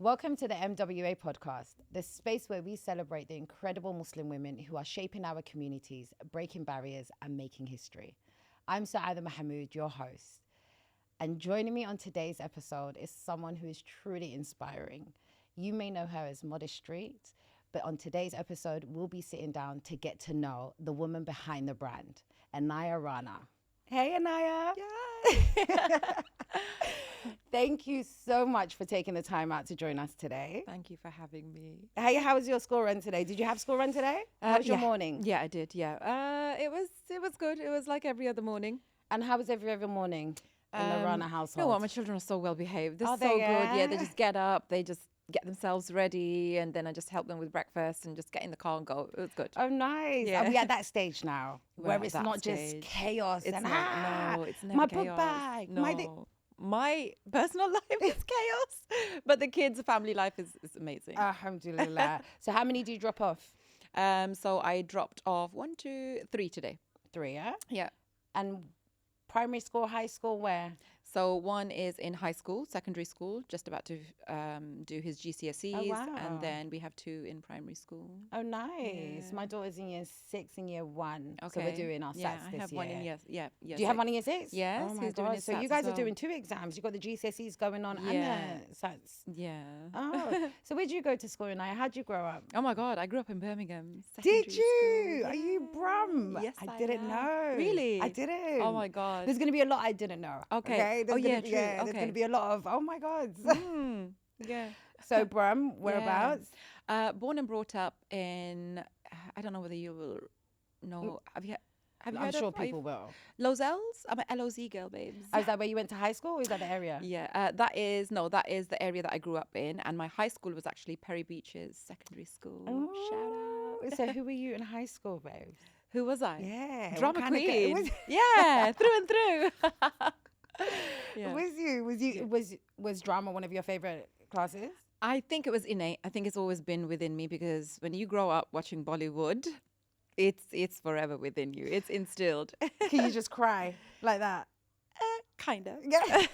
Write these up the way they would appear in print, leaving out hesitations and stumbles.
Welcome to the MWA podcast, the space where we celebrate the incredible Muslim women who are shaping our communities, breaking barriers, and making history. I'm Saada Mahmood, your host. And joining me on today's episode is someone who is truly inspiring. You may know her as Modest Street, but on today's episode, we'll be sitting down to get to know the woman behind the brand, Eniyah Rana. Hey, Eniyah. Yay! Thank you so much for taking the time out to join us today. Thank you for having me. Hey, how was your school run today? Did you have school run today? How was your morning? Yeah, I did. Yeah, it was good. It was like every other morning. And how was every other morning in the Rana household? You know what? My children are so well behaved. They're Are so they, good. Yeah, they yeah? just get up. They just get themselves ready, and then I just help them with breakfast and just get in the car and go. It was good. Oh, nice. Yeah. Are we at that stage now We're where at it's that not just stage. chaos It's and not. No, it's never my chaos. book bag, No. My personal life is chaos, but the kids' family life is amazing. Alhamdulillah. So how many do you drop off? So I dropped off 1, 2, 3 today. 3, yeah? Yeah. And primary school, high school, where? So one is in high school, secondary school, just about to do his GCSEs. Oh, wow. And then we have 2 in primary school. Oh, nice. Yeah. My daughter's in year 6 and year 1. Okay. So we're doing our SATs I this have year. one in year, year Do you have 6. one in year 6? Yes, Oh my he's doing God. his So you SATs guys as are well. doing 2 exams. You've got the GCSEs going on Yeah. and the SATs. Yeah. Oh, so where'd you go to school, Eniyah? How'd you grow up? Oh my God, I grew up in Birmingham. Did secondary you? school. Are you Brum? Yes, I didn't am. know. Really? I didn't. Oh my God. There's going to be a lot I didn't know. Okay. There's Oh, yeah, gonna, true. There's going Okay. to be a lot of, oh my God. Yeah. So Brum, whereabouts? Born and brought up in, I don't know whether you will know. Have you I'm heard sure of people will. Lozelles? I'm an LOZ girl, babes. Oh, is that where you went to high school or is that the area? Yeah, that is the area that I grew up in, and my high school was actually Perry Beaches Secondary School. Oh, Shout out. so who were you in high school, babe? Who was I? Yeah. what Drama kind of queen. was, Yeah, through and through. Yeah. was drama one of your favorite classes? I think it was innate. I think it's always been within me, because when you grow up watching Bollywood, it's forever within you. It's instilled. Can you just cry like that? Kind of. Yeah.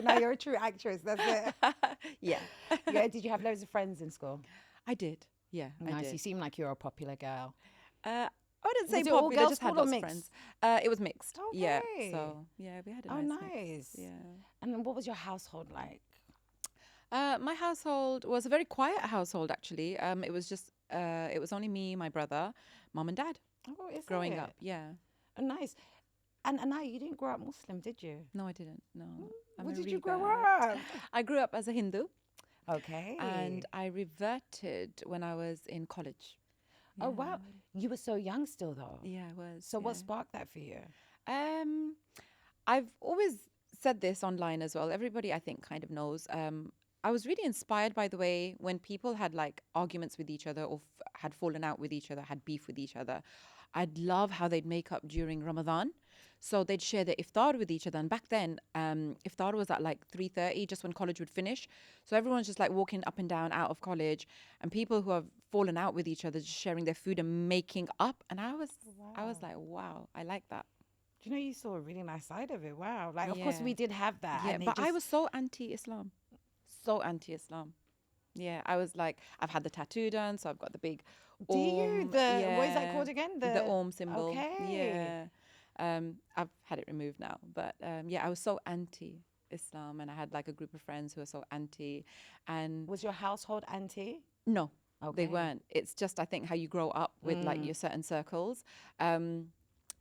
Now you're a true actress. That's it. Yeah. Yeah. Did you have loads of friends in school? I did. Yeah, I Nice. did. You seem like you're a popular girl. I wouldn't say Was it all popular, girls' just had school or lots of mixed? friends. It was mixed. Yeah. Okay. So yeah, we had a Oh, nice nice. mix. Yeah. And then what was your household like? My household was a very quiet household, actually. It was just it was only me, my brother, mom and dad Oh, is growing it? up. Yeah. Oh, nice. And now you didn't grow up Muslim, did you? No, I didn't. No. I'm What a did you grow revert. up? I grew up as a Hindu, Okay. and I reverted when I was in college. Oh, wow. You were so young still, though. Yeah, I was. So what yeah. sparked that for you? I've always said this online as well. Everybody, I think, kind of knows. I was really inspired by the way when people had like arguments with each other, or had fallen out with each other, had beef with each other. I'd love how they'd make up during Ramadan. So they'd share their iftar with each other. And back then, iftar was at like 3:30, just when college would finish. So everyone's just like walking up and down out of college, and people who have fallen out with each other just sharing their food and making up. And I was like, wow, I like that. Do you know you saw a really nice side of it? Wow. Like, of course Yeah. we did have that. Yeah, and it but I just- was so anti-Islam. So anti-Islam. Yeah, I was like, I've had the tattoo done, so I've got the big Do you? Om, What is that yeah, called again? The Om symbol. Okay. Yeah. I've had it removed now. But yeah, I was so anti-Islam, and I had like a group of friends who were so anti. And Was your household anti? no, Okay. they weren't. It's just, I think, how you grow up with like your certain circles.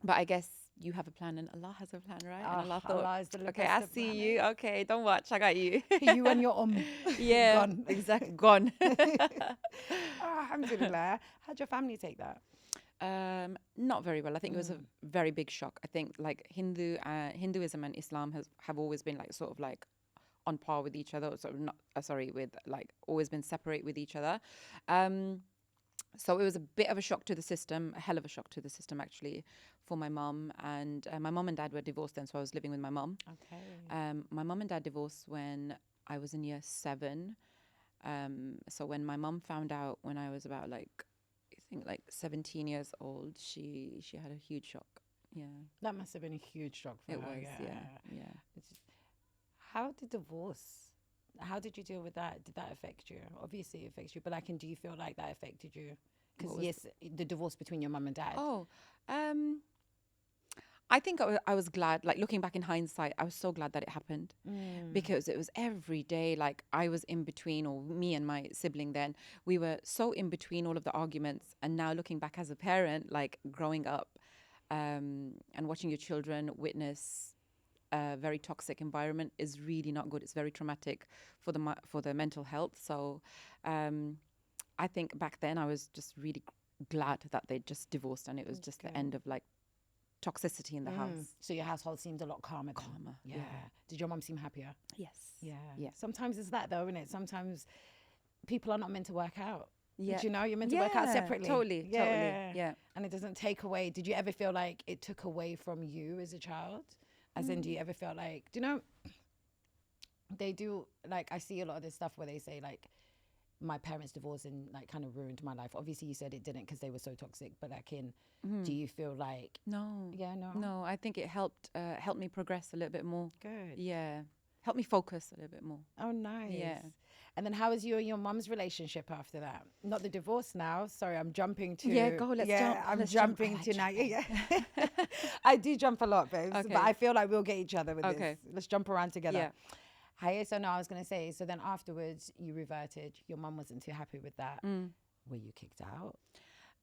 But I guess you have a plan and Allah has a plan, right? And Allah thought, Allah is the okay, best I of see planners." you. Okay, don't watch. I got you. You and your Yeah, Gone. exactly. Gone. Oh, alhamdulillah. How'd your family take that? Not very well. I think it was a very big shock. I think like Hinduism and Islam have always been like sort of like on par with each other, or sort of not with like always been separate with each other. So it was a bit of a shock to the system, a hell of a shock to the system actually, for my mum. And my mum and dad were divorced then, so I was living with my mum. Okay. My mum and dad divorced when I was in year 7. So when my mum found out when I was about like, I think like 17 years old, she had a huge shock. Yeah. That must have been a huge shock for It her. was, yeah. It's just- how did divorce How did you deal with that? Did that affect you? Obviously, it affects you, but like, and do you feel like that affected you? Because yes, the divorce between your mum and dad. Oh, I think I was glad, like looking back in hindsight, I was so glad that it happened because it was every day, like I was in between, or me and my sibling then, we were so in between all of the arguments. And now looking back as a parent, like growing up and watching your children witness a very toxic environment is really not good. It's very traumatic for the mental health. So I think back then I was just really glad that they just divorced and it was just the end of like toxicity in the house. So your household seemed a lot calmer. Calmer, Yeah. yeah. Did your mum seem happier? Yes. Yeah. Sometimes it's that though, isn't it? Sometimes people are not meant to work out. Yeah. Do you know, you're meant to work out separately. Totally. Yeah. And it doesn't take away. Did you ever feel like it took away from you as a child? As in, do you ever feel like, do you know, they do, like, I see a lot of this stuff where they say like, my parents divorced and like kind of ruined my life. Obviously you said it didn't because they were so toxic, but like do you feel like no, I think it helped me progress a little bit more. Good. Yeah, helped me focus a little bit more. Oh, nice. Yeah. And then how was you and your mum's relationship after that? Not the divorce now. Sorry, I'm jumping to let's jump. I'm jumping to now. Yeah. I do jump a lot, babes, Okay. but I feel like we'll get each other with Okay. this. Let's jump around together. Yeah. Hi, so no, I was going to say, so then afterwards you reverted. Your mum wasn't too happy with that. Were you kicked out?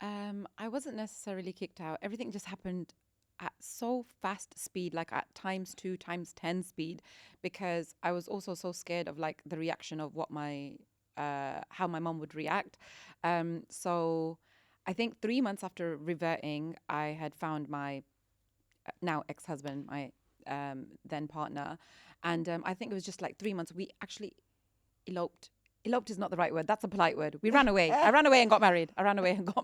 I wasn't necessarily kicked out. Everything just happened at so fast speed, like at times 2, times 10 speed, because I was also so scared of like the reaction of what how my mum would react. So I think 3 months after reverting, I had found my now ex-husband, my then partner. And I think it was just like 3 months. We actually eloped. Eloped is not the right word. That's a polite word. We ran away. I ran away and got married. I ran away, guys.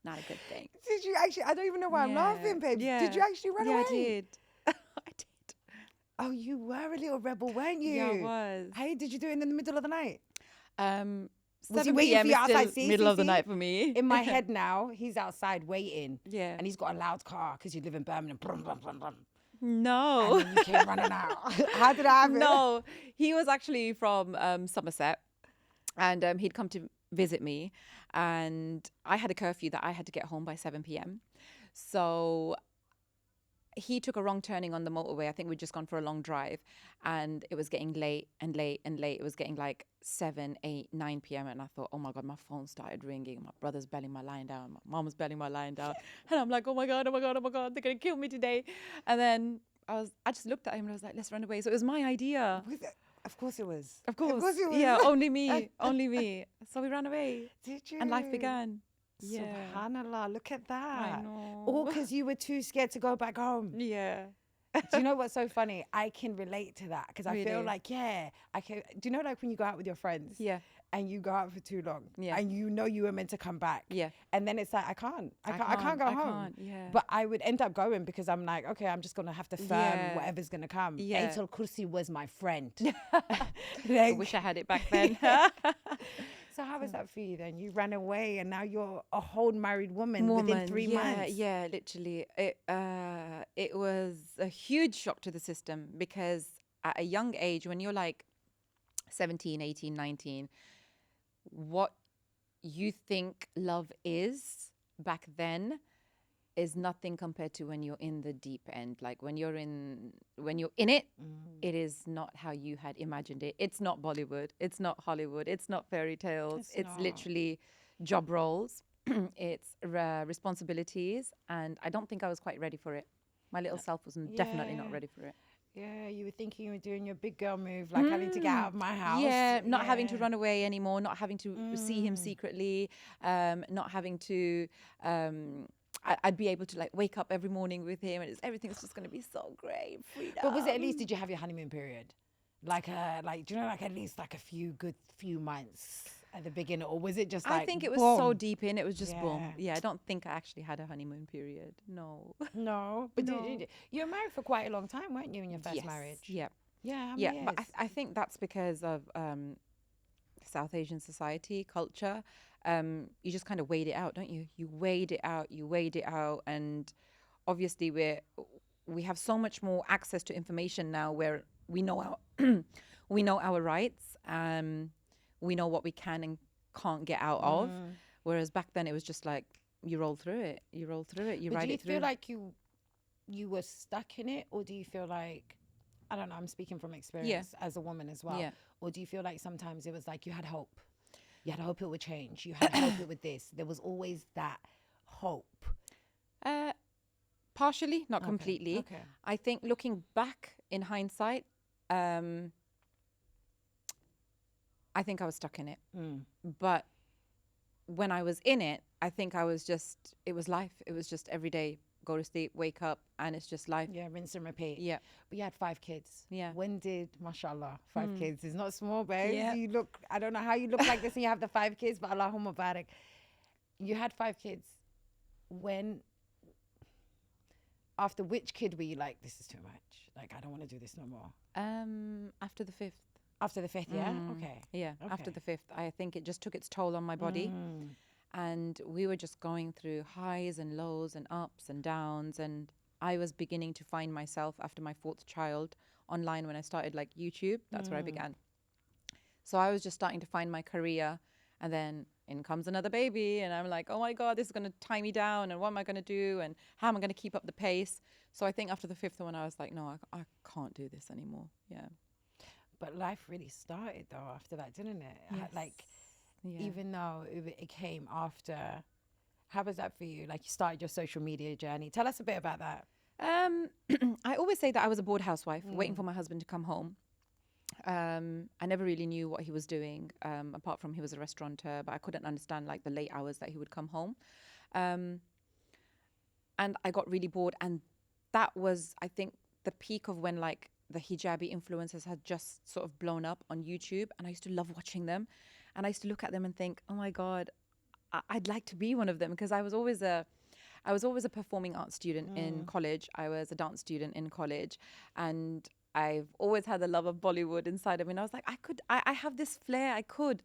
Not a good thing. Did you actually? I don't even know why I'm laughing, babe. Yeah. Did you actually run away? Yeah, I did. I did. Oh, you were a little rebel, weren't you? Yeah, I was. Hey, did you do it in the middle of the night? Was he 7 waiting for p.m. you is outside? still middle of the night for me. In my head now, he's outside waiting. Yeah. And he's got a loud car because you live in Birmingham. Brum, brum, brum, brum. No. And then you came running out. How did I happen? No, he was actually from Somerset, and he'd come to visit me, and I had a curfew that I had to get home by 7 p.m. So he took a wrong turning on the motorway. I think we'd just gone for a long drive, and it was getting late and late and late. It was getting like 7, 8, 9 p.m. And I thought, oh my God, my phone started ringing. My brother's belling my line down. My mom's belling my line down. And I'm like, oh my God, they're going to kill me today. And then I just looked at him and I was like, let's run away. So it was my idea. Of course it was. Of course. it was. Yeah, only me. Only me. So we ran away. Did you? And life began. Yeah. Subhanallah, look at that. I know. All because you were too scared to go back home. Yeah. Do you know what's so funny? I can relate to that because I feel Really? like, I can. Do you know like when you go out with your friends? Yeah. And you go out for too long. Yeah. And you know you were meant to come back. Yeah. And then it's like, I can't go home. Yeah. But I would end up going because I'm like, okay, I'm just going to have to firm whatever's going to come. Yeah. Ayatul Kursi was my friend. I Like, wish I had it back then. so how was that for you then? You ran away and now you're a whole married woman within 3 months. Yeah, literally. It was a huge shock to the system because at a young age, when you're like 17, 18, 19, what you think love is back then is nothing compared to when you're in the deep end. Like when you're in it, it is not how you had imagined it. It's not Bollywood. It's not Hollywood. It's not fairy tales. It's literally job roles. It's responsibilities. And I don't think I was quite ready for it. My little self was definitely not ready for it. Yeah, you were thinking you were doing your big girl move, like I need to get out of my house. Yeah, not having to run away anymore, not having to see him secretly, not having to... I'd be able to like wake up every morning with him, and everything's just going to be so great, freedom. But was it at least, did you have your honeymoon period? Like do you know, like at least like a few months at the beginning, or was it just like, I think it was boom? so deep in, it was just Yeah. boom. Yeah, I don't think I actually had a honeymoon period. No. No, but No. you were married for quite a long time, weren't you, in your first Yes. marriage? Yeah. Yeah, how Yeah, many but years? I think that's because of South Asian society, culture. You just kind of wait it out, don't you? You wait it out. And obviously we have so much more access to information now where we know our we know our rights. We know what we can and can't get out of. Whereas back then it was just like, you roll through it, you ride it through. Do you feel like you were stuck in it, or do you feel like, I don't know, I'm speaking from experience as a woman as well, or do you feel like sometimes it was like you had hope? You had hope it would change. You had hope it would this. There was always that hope. Partially, not completely. Okay. I think looking back in hindsight, I think I was stuck in it. But when I was in it, I think I was just, it was life. It was just every day, go to sleep, wake up, and it's just life. Yeah, rinse and repeat. Yeah. But you had 5 kids. Yeah. When did, mashallah, 5 kids? It's not small, babe. Yeah. You look, I don't know how you look like this and you have the 5 kids, but Allahumma barak. You had 5 kids. When, after which kid were you like, this is too much? Like, I don't want to do this no more. After the 5th. After the 5th, yeah? Okay. Yeah, after the 5th. I think it just took its toll on my body. And we were just going through highs and lows and ups and downs. And I was beginning to find myself after my 4th child online when I started like YouTube. That's where I began. So I was just starting to find my career. And then in comes another baby. And I'm like, oh my God, this is going to tie me down. And what am I going to do? And how am I going to keep up the pace? So I think after the 5th one, I was like, no, I can't do this anymore. Yeah. But life really started though after that, didn't it? Yes. Like, even though it came after, how was that for you? Like, you started your social media journey. Tell us a bit about that. I always say that I was a bored housewife waiting for my husband to come home. I never really knew what he was doing, apart from he was a restaurateur, but I couldn't understand like the late hours that he would come home. And I got really bored. And that was, I think, the peak of when like the hijabi influencers had just sort of blown up on YouTube. And I used to love watching them. And I used to look at them and think, oh my God, I'd like to be one of them, because I was always a performing arts student in college. I was a dance student in college, and I've always had the love of Bollywood inside of me. And I was like, I have this flair, I could.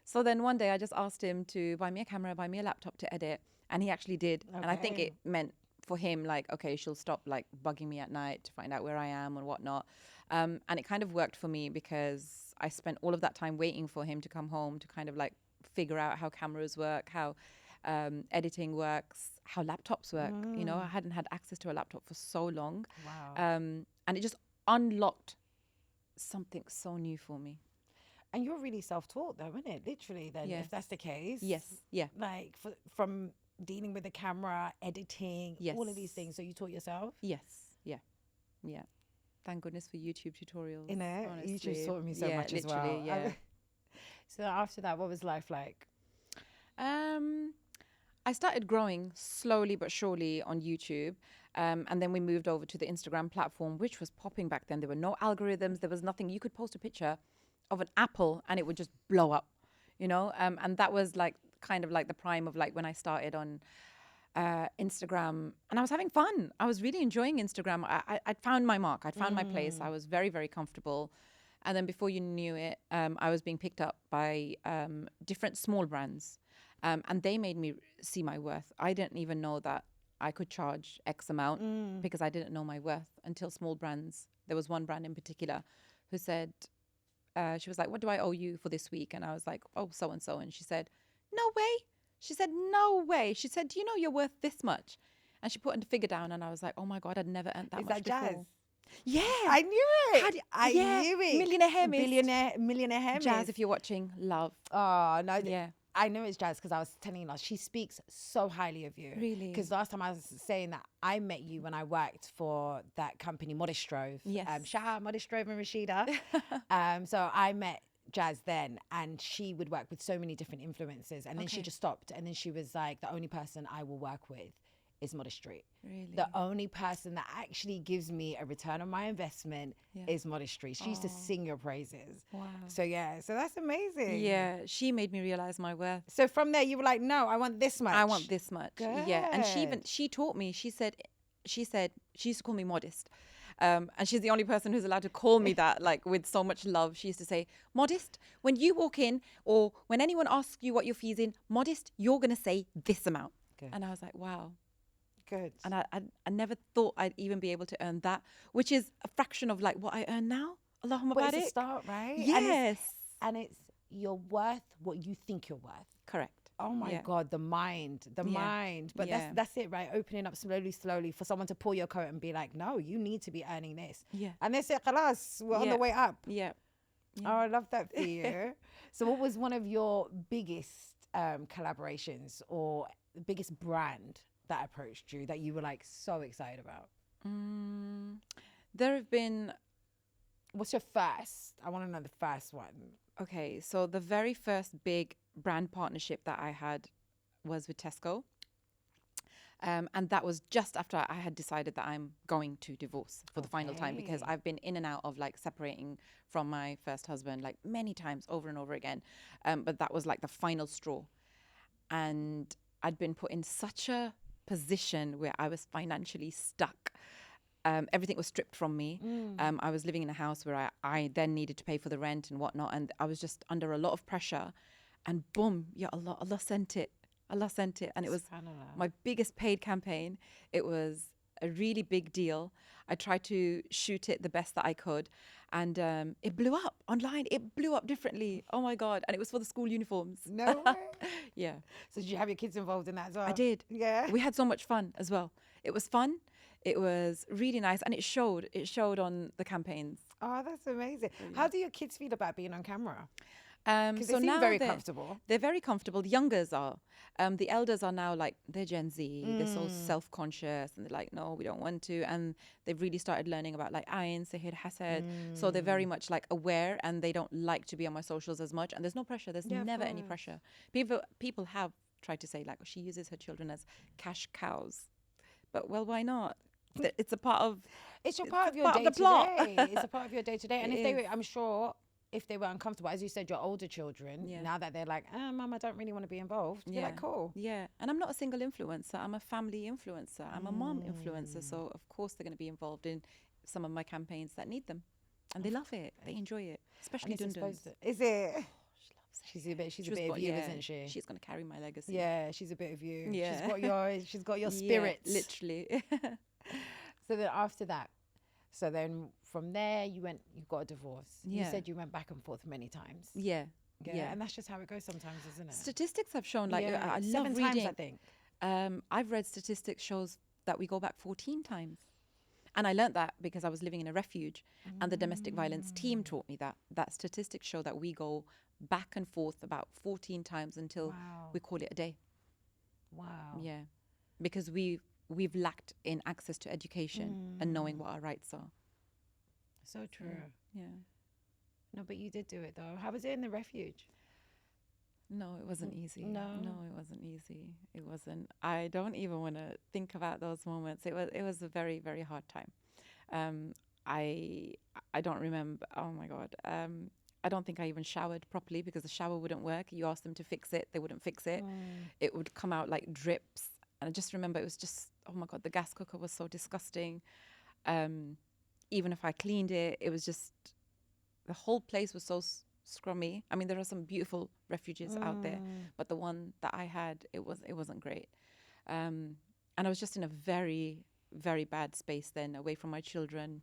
So then one day I just asked him to buy me a camera, buy me a laptop to edit. And he actually did. Okay. And I think it meant for him, like, okay, she'll stop like bugging me at night to find out where I am and whatnot. And it kind of worked for me, because I spent all of that time waiting for him to come home to kind of like figure out how cameras work, how editing works, how laptops work. You know, I hadn't had access to a laptop for so long. Wow. And it just unlocked something so new for me. And you're really self-taught though, isn't it? Literally then, if that's the case. Yes. Yeah. Like from dealing with the camera, editing, all of these things. So you taught yourself? Yes. Yeah. Yeah. Thank goodness for YouTube tutorials. You know, honestly. you just taught me so much as well. Yeah. So after that, what was life like? I started growing slowly but surely on YouTube. And then we moved over to the Instagram platform, which was popping back then. There were no algorithms. There was nothing. You could post a picture of an apple and it would just blow up, you know? And that was like kind of like the prime of like when I started on Instagram, and I was having fun. I was really enjoying Instagram. I'd found my mark. I'd found my place. I was very, very comfortable. And then before you knew it, I was being picked up by different small brands. And they made me see my worth. I didn't even know that I could charge X amount because I didn't know my worth until small brands. There was one brand in particular who said, she was like, what do I owe you for this week? And I was like, oh, so-and-so. And she said, no way. She said, no way. She said, do you know you're worth this much? And she put a figure down, and I was like, oh my God, I'd never earned that much before. Jazz? Yeah. I knew it. I knew it. Millionaire hair mist. Millionaire hair mist. Jazz, if you're watching, love. Oh, no. Yeah. I know it's Jazz because I was telling her, she speaks so highly of you. Really? Because last time I was saying that I met you when I worked for that company, Modest Drove. Yes. Shout out Modest Drove and Rashida. So I met Jazz then, and she would work with so many different influencers, and then she just stopped, and then she was like, the only person I will work with is Modest Street. Really? The only person that actually gives me a return on my investment is Modest Street. She used to sing your praises. Wow. So yeah, so that's amazing. Yeah, she made me realize my worth. So from there you were like, no, I want this much. I want this much. Good. Yeah, and she taught me. She said she used to call me modest. And she's the only person who's allowed to call me that, like with so much love. She used to say, modest, when you walk in or when anyone asks you what your fee's in, modest, you're going to say this amount. Good. And I was like, wow. Good. And I never thought I'd even be able to earn that, which is a fraction of like what I earn now. Allahumma But it's a barik. start, right? Yes. And it's you're worth what you think you're worth. Correct. Oh my Yeah. God, the mind. But Yeah. that's it, right? Opening up slowly for someone to pull your coat and be like, no, you need to be earning this. Yeah. And they say, khalas, we're on the Yeah. way up. Yeah. Oh, I love that for you. So what was one of your biggest collaborations or the biggest brand that approached you that you were like so excited about? There have been, What's your first? I want to know the first one. okay, so the very first big brand partnership that I had was with Tesco. And that was just after I had decided that I'm going to divorce for the final time, because Okay. I've been in and out of like separating from my first husband like many times over and over again. But that was like the final straw. And I'd been put in such a position where I was financially stuck. Everything was stripped from me. I was living in a house where I then needed to pay for the rent and whatnot. And I was just under a lot of pressure. And boom, ya Allah, Allah sent it. Allah sent it. And it was SubhanAllah. my biggest paid campaign. It was a really big deal. I tried to shoot it the best that I could. And it blew up online. It blew up differently. Oh my God. And it was for the school uniforms. No way. Yeah. So did you have your kids involved in that as well? I did. Yeah. We had so much fun as well. It was fun. It was really nice. And it showed on the campaigns. Oh, that's amazing. How do your kids feel about being on camera? Because So they seem now very they're- comfortable. They're very comfortable. The youngers are. The elders are now like, they're Gen Z. They're so self-conscious and they're like, no, we don't want to. And they've really started learning about like ayn, sihir, hasad. So they're very much like aware, and they don't like to be on my socials as much. And there's no pressure. There's Yeah, of never any course. pressure. People have tried to say like, oh, she uses her children as cash cows. But well, why not? It's a part of It's a It's part a of your part of day the to plot. day. It's a part of your day to day. And It if they is. were, I'm sure, if they were uncomfortable, as you said, your older children, Yeah. now that they're like, Mum, I don't really want to be involved. You're like, cool. Yeah. And I'm not a single influencer. I'm a family influencer. I'm a mom influencer. So of course they're going to be involved in some of my campaigns that need them. And they love it. They enjoy it. Especially And it's Dundun's. exposed to- Is it? She loves it. She's a bit She of was you, born- yeah, isn't she? She's going to carry my legacy. Yeah, she's a bit of you. Yeah. She's got your Yeah, spirits. literally. So then after that, so then from there you got a divorce. You Yeah. said you went back and forth many times. Yeah. Yeah. And that's just how it goes sometimes, isn't it? Statistics have shown, like, Yeah, I love 7 reading. times, I think. I've read statistics shows that we go back 14 times. And I learnt that because I was living in a refuge, and the domestic violence team taught me that statistics show that we go back and forth about 14 times until Wow. we call it a day. Wow. Yeah. Because we've lacked in access to education and knowing what our rights are. So true. Yeah. No, but you did do it though. How was it in the refuge? No, it wasn't easy. No. it wasn't easy. It wasn't. I don't even want to think about those moments. It was a very, very hard time. I don't remember. Oh my God. I don't think I even showered properly because the shower wouldn't work. You asked them to fix it, they wouldn't fix it. It would come out like drips. And I just remember it was just, oh my God, the gas cooker was so disgusting. Even if I cleaned it, it was just, the whole place was so scrummy. I mean, there are some beautiful refuges out there, but the one that I had, it wasn't great. And I was just in a very, very bad space then, away from my children.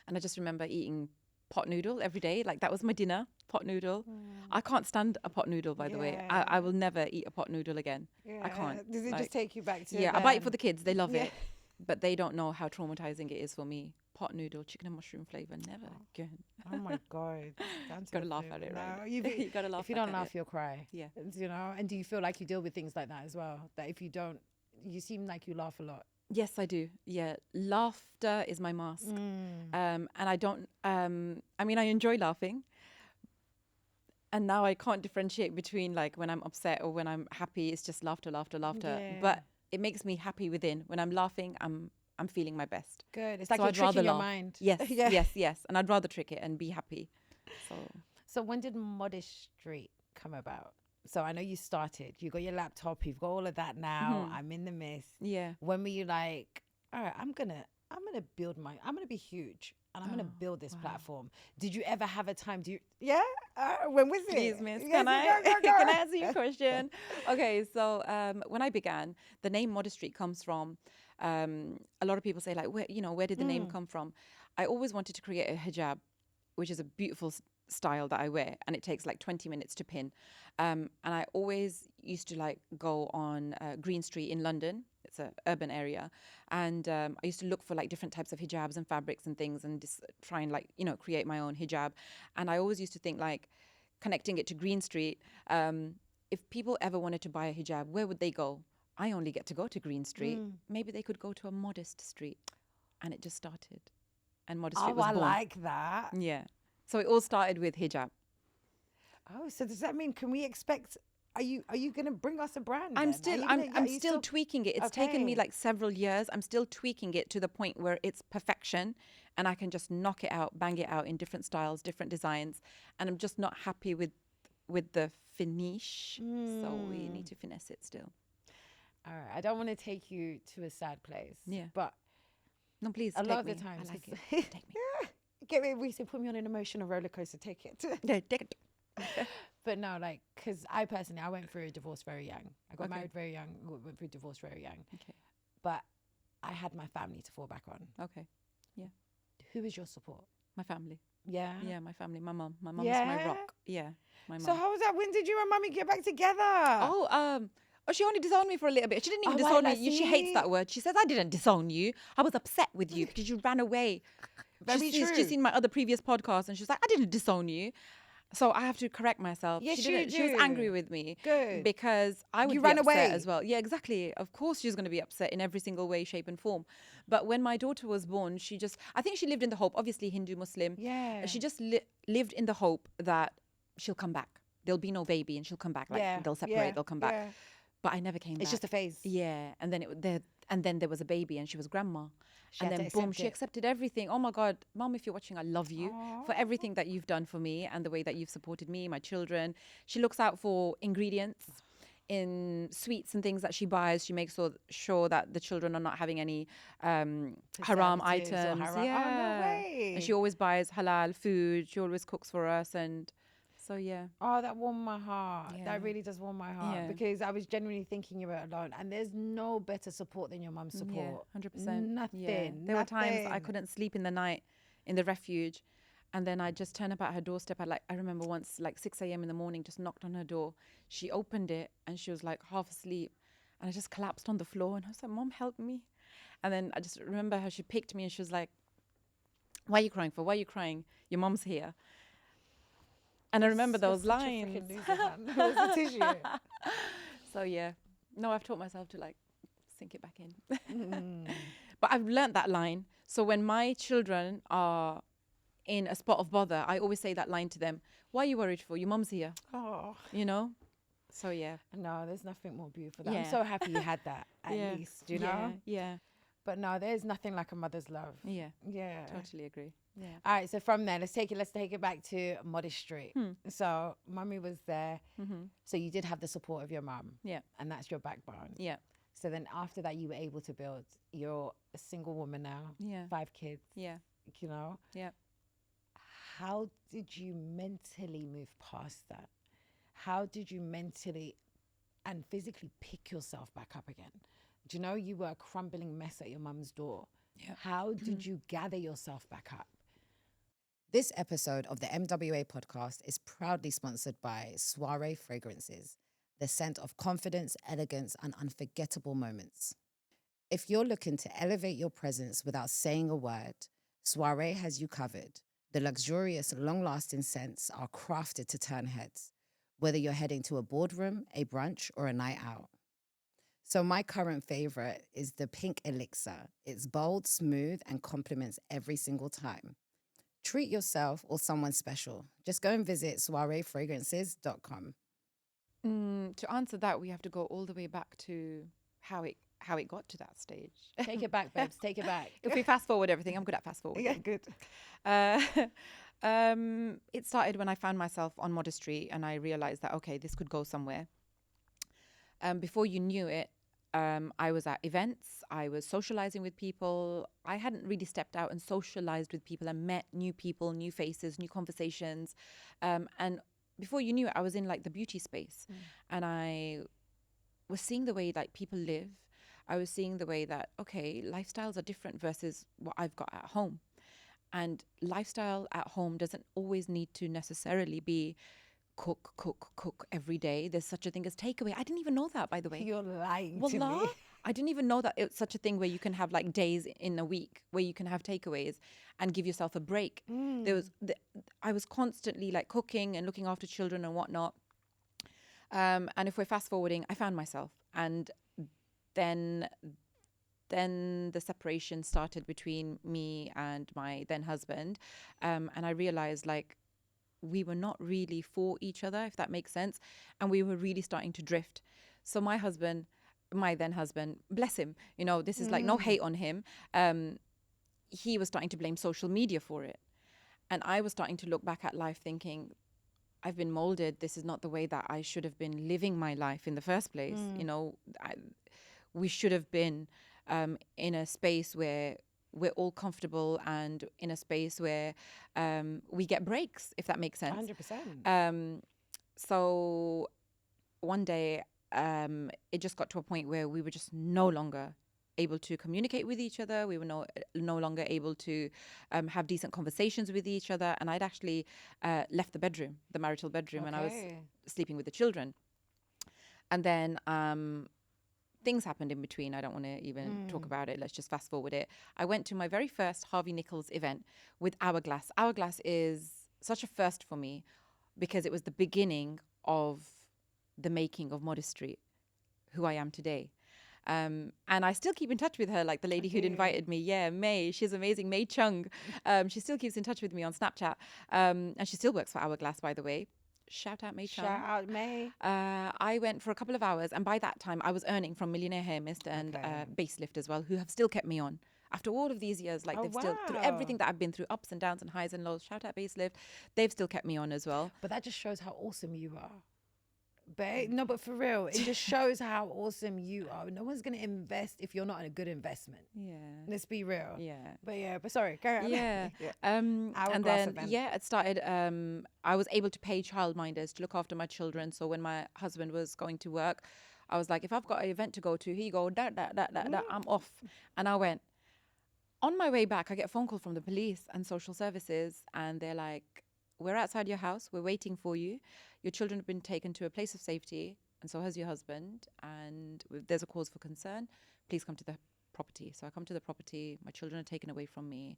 And I just remember eating pot noodle every day. Like, that was my dinner, pot noodle. I can't stand a pot noodle, by the way. I will never eat a pot noodle again. I can't. Does it Like, just take you back to yeah, I buy it for then? the kids. They love Yeah. it. But they don't know how traumatizing it is for me. Pot noodle, chicken and mushroom flavor, never again. Oh my God. Down to Gotta the laugh flip. at it, No, right? you gotta laugh if you back don't at laugh, it. you'll cry. Yeah. You know, and do you feel like you deal with things like that as well? That if you don't, you seem like you laugh a lot. Yes, I do. Yeah, laughter is my mask. And I don't. I mean, I enjoy laughing. And now I can't differentiate between like when I'm upset or when I'm happy. It's just laughter, laughter, laughter. Yeah. But it makes me happy within. When I'm laughing, I'm feeling my best. Good. It's like So you're I'd rather tricking your laugh. mind. Yes, Yeah. yes. And I'd rather trick it and be happy. So So when did modesty come about? So I know you started. You got your laptop. You've got all of that now. I'm in the midst. yeah. When were you like, all right, I'm gonna build I'm gonna be huge and I'm gonna build this platform. Did you ever have a time? When was it? Please, miss, Yes, can I go, go, go. can I answer your question? Okay, so when I began, the name Modesty comes from. A lot of people say like, where did the name come from? I always wanted to create a hijab, which is a beautiful style that I wear, and it takes like 20 minutes to pin. And I always used to like go on Green Street in London. It's an urban area, and I used to look for like different types of hijabs and fabrics and things, and just try and like create my own hijab. And I always used to think like, connecting it to Green Street, if people ever wanted to buy a hijab, where would they go? I only get to go to Green Street. Maybe they could go to a modest street, and it just started, and modest street was I born. like that. Yeah. So it all started with hijab. Oh, so does that mean, can we expect, are you going to bring us a brand? I'm then? still Are you I'm still tweaking it. It's taken me Okay. like several years. I'm still tweaking it to the point where it's perfection, and I can just knock it out, bang it out in different styles, different designs, and I'm just not happy with the finish. So we need to finesse it still. All right. I don't want to take you to a sad place. Yeah. But No, please. a take lot of me. the times, I like it. it's- Take me. get me, Reese, put me on an emotional roller coaster. Take it. Yeah, take it. But no, like, because I personally, I went through a divorce very young. I got Okay. married very young, went through divorce very young. Okay. But I had my family to fall back on. Okay. Who is your support? My family. Yeah. Yeah, my family. My mom. My mom is my Yeah? rock. Yeah, my mom. So how was that? When did you and mummy get back together? Oh, she only disowned me for a little bit. She didn't even Oh, disown like, me. She hates see? that word. She says, I didn't disown you. I was upset with you because you ran away. Very She's true. seen my other previous podcast, and she's like, I didn't disown you. So I have to correct myself. Yes, she you didn't. She was do. angry with me. Good. Because I would You be ran upset away. as well. Yeah, exactly. Of course she was going to be upset in every single way, shape and form. But when my daughter was born, I think she lived in the hope, obviously Hindu, Muslim. Yeah. She just lived in the hope that she'll come back. There'll be no baby and she'll come back. Like they'll separate, they'll come back. Yeah. But I never came back. It's just a phase. Yeah. And then there was a baby and she was grandma. She And had then to boom, accept she it. accepted everything. Oh my God, Mom, if you're watching, I love you for everything that you've done for me and the way that you've supported me, my children. She looks out for ingredients in sweets and things that she buys. She makes sure that the children are not having any haram Preservatives or items. haram- Yeah. Oh, no way. And she always buys halal food. She always cooks for us. And so, yeah. Oh, that warmed my heart. Yeah. That really does warm my heart Yeah. because I was genuinely thinking you were alone, and there's no better support than your mum's support. 100%. Nothing. Yeah. There were times I nothing. couldn't sleep in the night in the refuge, and then I just turned up at her doorstep at I remember once 6 a.m. in the morning, just knocked on her door. She opened it and she was like half asleep, and I just collapsed on the floor, and I was like, Mom, help me. And then I just remember her, she picked me and she was like, why are you crying for? Why are you crying? Your mom's here. And I remember You're those such a lines. freaking loser, man. Where's the tissue? So yeah, no, I've taught myself to sink it back in. Mm. But I've learnt that line. So when my children are in a spot of bother, I always say that line to them. What are you worried for? Your mum's here, Oh. you know? So yeah. No, there's nothing more beautiful. I'm Yeah. so happy you had that, at Yeah. least, you know? Yeah. But no, there's nothing like a mother's love. Yeah. Yeah. Totally agree. Yeah. All right, so from there, let's take it back to modesty. So mummy was there. Mm-hmm. So you did have the support of your mum. Yeah. And that's your backbone. Yeah. So then after that, you were able to build. You're a single woman now. Yeah. 5 kids. Yeah. You know? Yeah. How did you mentally move past that? How did you mentally and physically pick yourself back up again? Do you know you were a crumbling mess at your mum's door? Yeah. How did you gather yourself back up? This episode of the MWA podcast is proudly sponsored by Soiree Fragrances, the scent of confidence, elegance, and unforgettable moments. If you're looking to elevate your presence without saying a word, Soiree has you covered. The luxurious, long-lasting scents are crafted to turn heads, whether you're heading to a boardroom, a brunch, or a night out. So my current favorite is the Pink Elixir. It's bold, smooth, and compliments every single time. Treat yourself or someone special. Just go and visit soireefragrances.com. To answer that, we have to go all the way back to how it got to that stage. Take it back, babes. Take it back. If we fast forward everything, I'm good at fast forward. Yeah, good. It started when I found myself on Modesty and I realized that, okay, this could go somewhere. Before you knew it, I was at events, I was socializing with people. I hadn't really stepped out and socialized with people and met new people, new faces, new conversations. And before you knew it, I was in the beauty space and I was seeing the way people live. I was seeing the way that, okay, lifestyles are different versus what I've got at home. And lifestyle at home doesn't always need to necessarily be cook every day. There's such a thing as takeaway. I didn't even know that, by the way. You're lying to Wallah, me. I didn't even know that it's such a thing where you can have like days in a week where you can have takeaways and give yourself a break. I was constantly like cooking and looking after children and whatnot. And if we're fast forwarding, I found myself, and then the separation started between me and my then husband, and I realized like we were not really for each other, if that makes sense, and we were really starting to drift. So my then husband, bless him, you know, this is like no hate on him, he was starting to blame social media for it, and I was starting to look back at life thinking, I've been molded. This is not the way that I should have been living my life in the first place. You know, we should have been in a space where we're all comfortable and in a space where we get breaks, if that makes sense. 100%. So one day it just got to a point where we were just no longer able to communicate with each other. We were no longer able to have decent conversations with each other. And I'd actually left the marital bedroom, and I was sleeping with the children. And then things happened in between. I don't want to even talk about it. Let's just fast forward it. I went to my very first Harvey Nichols event with Hourglass. Hourglass is such a first for me because it was the beginning of the making of Modesty, who I am today. And I still keep in touch with her, like the lady who'd invited me. Yeah, May. She's amazing. May Chung. She still keeps in touch with me on Snapchat. And she still works for Hourglass, by the way. Shout out May Chung. Shout out May. I went for a couple of hours, and by that time I was earning from Millionaire Hair Mist and Baselift as well, who have still kept me on. After all of these years, like they've still, through everything that I've been through, ups and downs and highs and lows, shout out Baselift, they've still kept me on as well. But that just shows how awesome you are. Babe, no, but for real, it just shows how awesome you are. No one's going to invest if you're not in a good investment. Yeah. Let's be real. Yeah. But sorry, carry on. Yeah. And then, it started, I was able to pay childminders to look after my children. So when my husband was going to work, I was like, if I've got an event to go to, here you go, I'm off. And I went. On my way back, I get a phone call from the police and social services, and they're like, we're outside your house. We're waiting for you. Your children have been taken to a place of safety, and so has your husband. And there's a cause for concern. Please come to the property. So I come to the property. My children are taken away from me.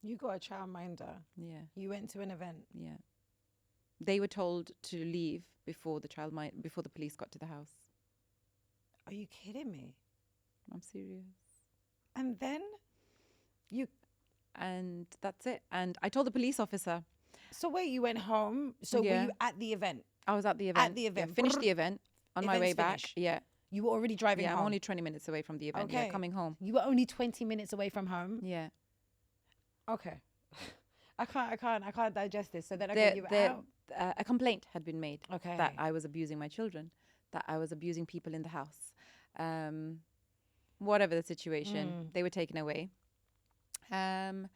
You got a childminder. Yeah. You went to an event. Yeah. They were told to leave before the police got to the house. Are you kidding me? I'm serious. And then and that's it. And I told the police officer. So wait, you went home. So were you at the event? I was at the event. At the event. Yeah, finished the event on my way back. Yeah. You were already driving home? I'm only 20 minutes away from the event. Okay. Yeah, coming home. You were only 20 minutes away from home? Yeah. Okay. I can't digest this. So then you were out? A complaint had been made Okay. that I was abusing my children, that I was abusing people in the house. Whatever the situation, they were taken away. And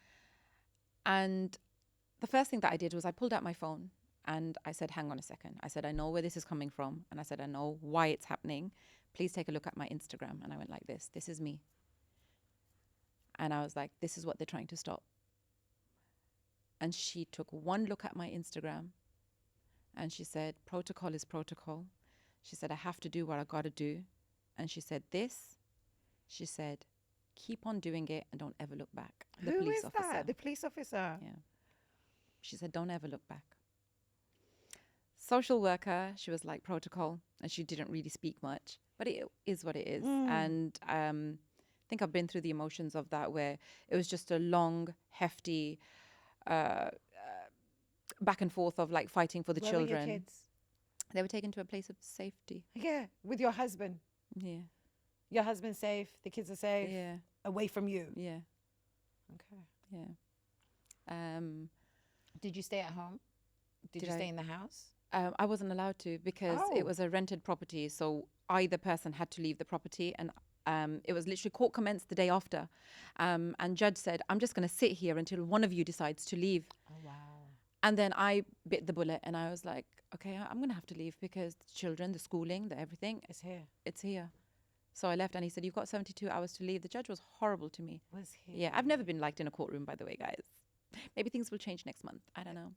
the first thing that I did was I pulled out my phone and I said, hang on a second. I said, I know where this is coming from. And I said, I know why it's happening. Please take a look at my Instagram. And I went like this. This is me. And I was like, this is what they're trying to stop. And she took one look at my Instagram and she said, protocol is protocol. She said, I have to do what I got to do. And she said, she said, keep on doing it and don't ever look back. The Who police is officer. that? The police officer? Yeah. She said, don't ever look back. Social worker, she was like protocol, and she didn't really speak much, but it is what it is. And I think I've been through the emotions of that, where it was just a long, hefty back and forth of like fighting for the Where children. Were your kids? They were taken to a place of safety. Yeah, with your husband. Yeah. Your husband's safe, the kids are safe. Yeah. Away from you. Yeah. Okay. Yeah. Did you stay at home? Did you stay in the house? I wasn't allowed to because it was a rented property. So either person had to leave the property, and it was literally court commenced the day after. And judge said, I'm just going to sit here until one of you decides to leave. Oh, wow. And then I bit the bullet and I was like, okay, I'm going to have to leave because the children, the schooling, the everything. It's here. It's here. So I left, and he said, "You've got 72 hours to leave." The judge was horrible to me. Was he? Yeah, I've never been liked in a courtroom, by the way, guys. Maybe things will change next month. I don't know.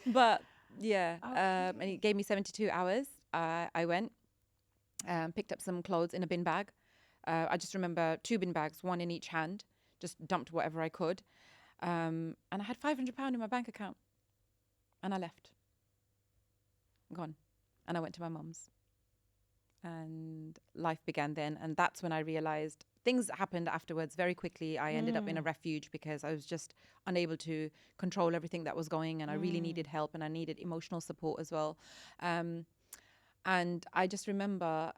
But yeah, and he gave me 72 hours. I went, picked up some clothes in a bin bag. I just remember 2 bin bags, one in each hand, just dumped whatever I could. And I had £500 in my bank account. And I left. Gone. And I went to my mum's. And life began then. And that's when I realized things happened afterwards very quickly. I ended up in a refuge because I was just unable to control everything that was going, and I really needed help, and I needed emotional support as well. And I just remember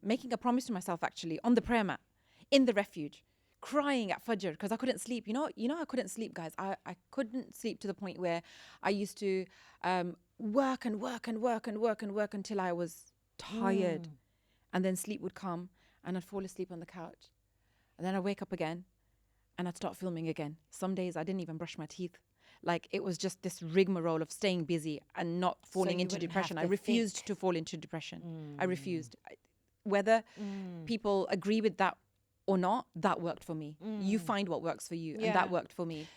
making a promise to myself, actually, on the prayer mat in the refuge, crying at Fajr because I couldn't sleep. You know, I couldn't sleep, guys. I couldn't sleep to the point where I used to work until I was tired. And then sleep would come, and I'd fall asleep on the couch. And then I'd wake up again, and I'd start filming again. Some days I didn't even brush my teeth. Like, it was just this rigmarole of staying busy and not falling into depression. I refused to fall into depression. I refused. Whether people agree with that or not, that worked for me. You find what works for you, and that worked for me.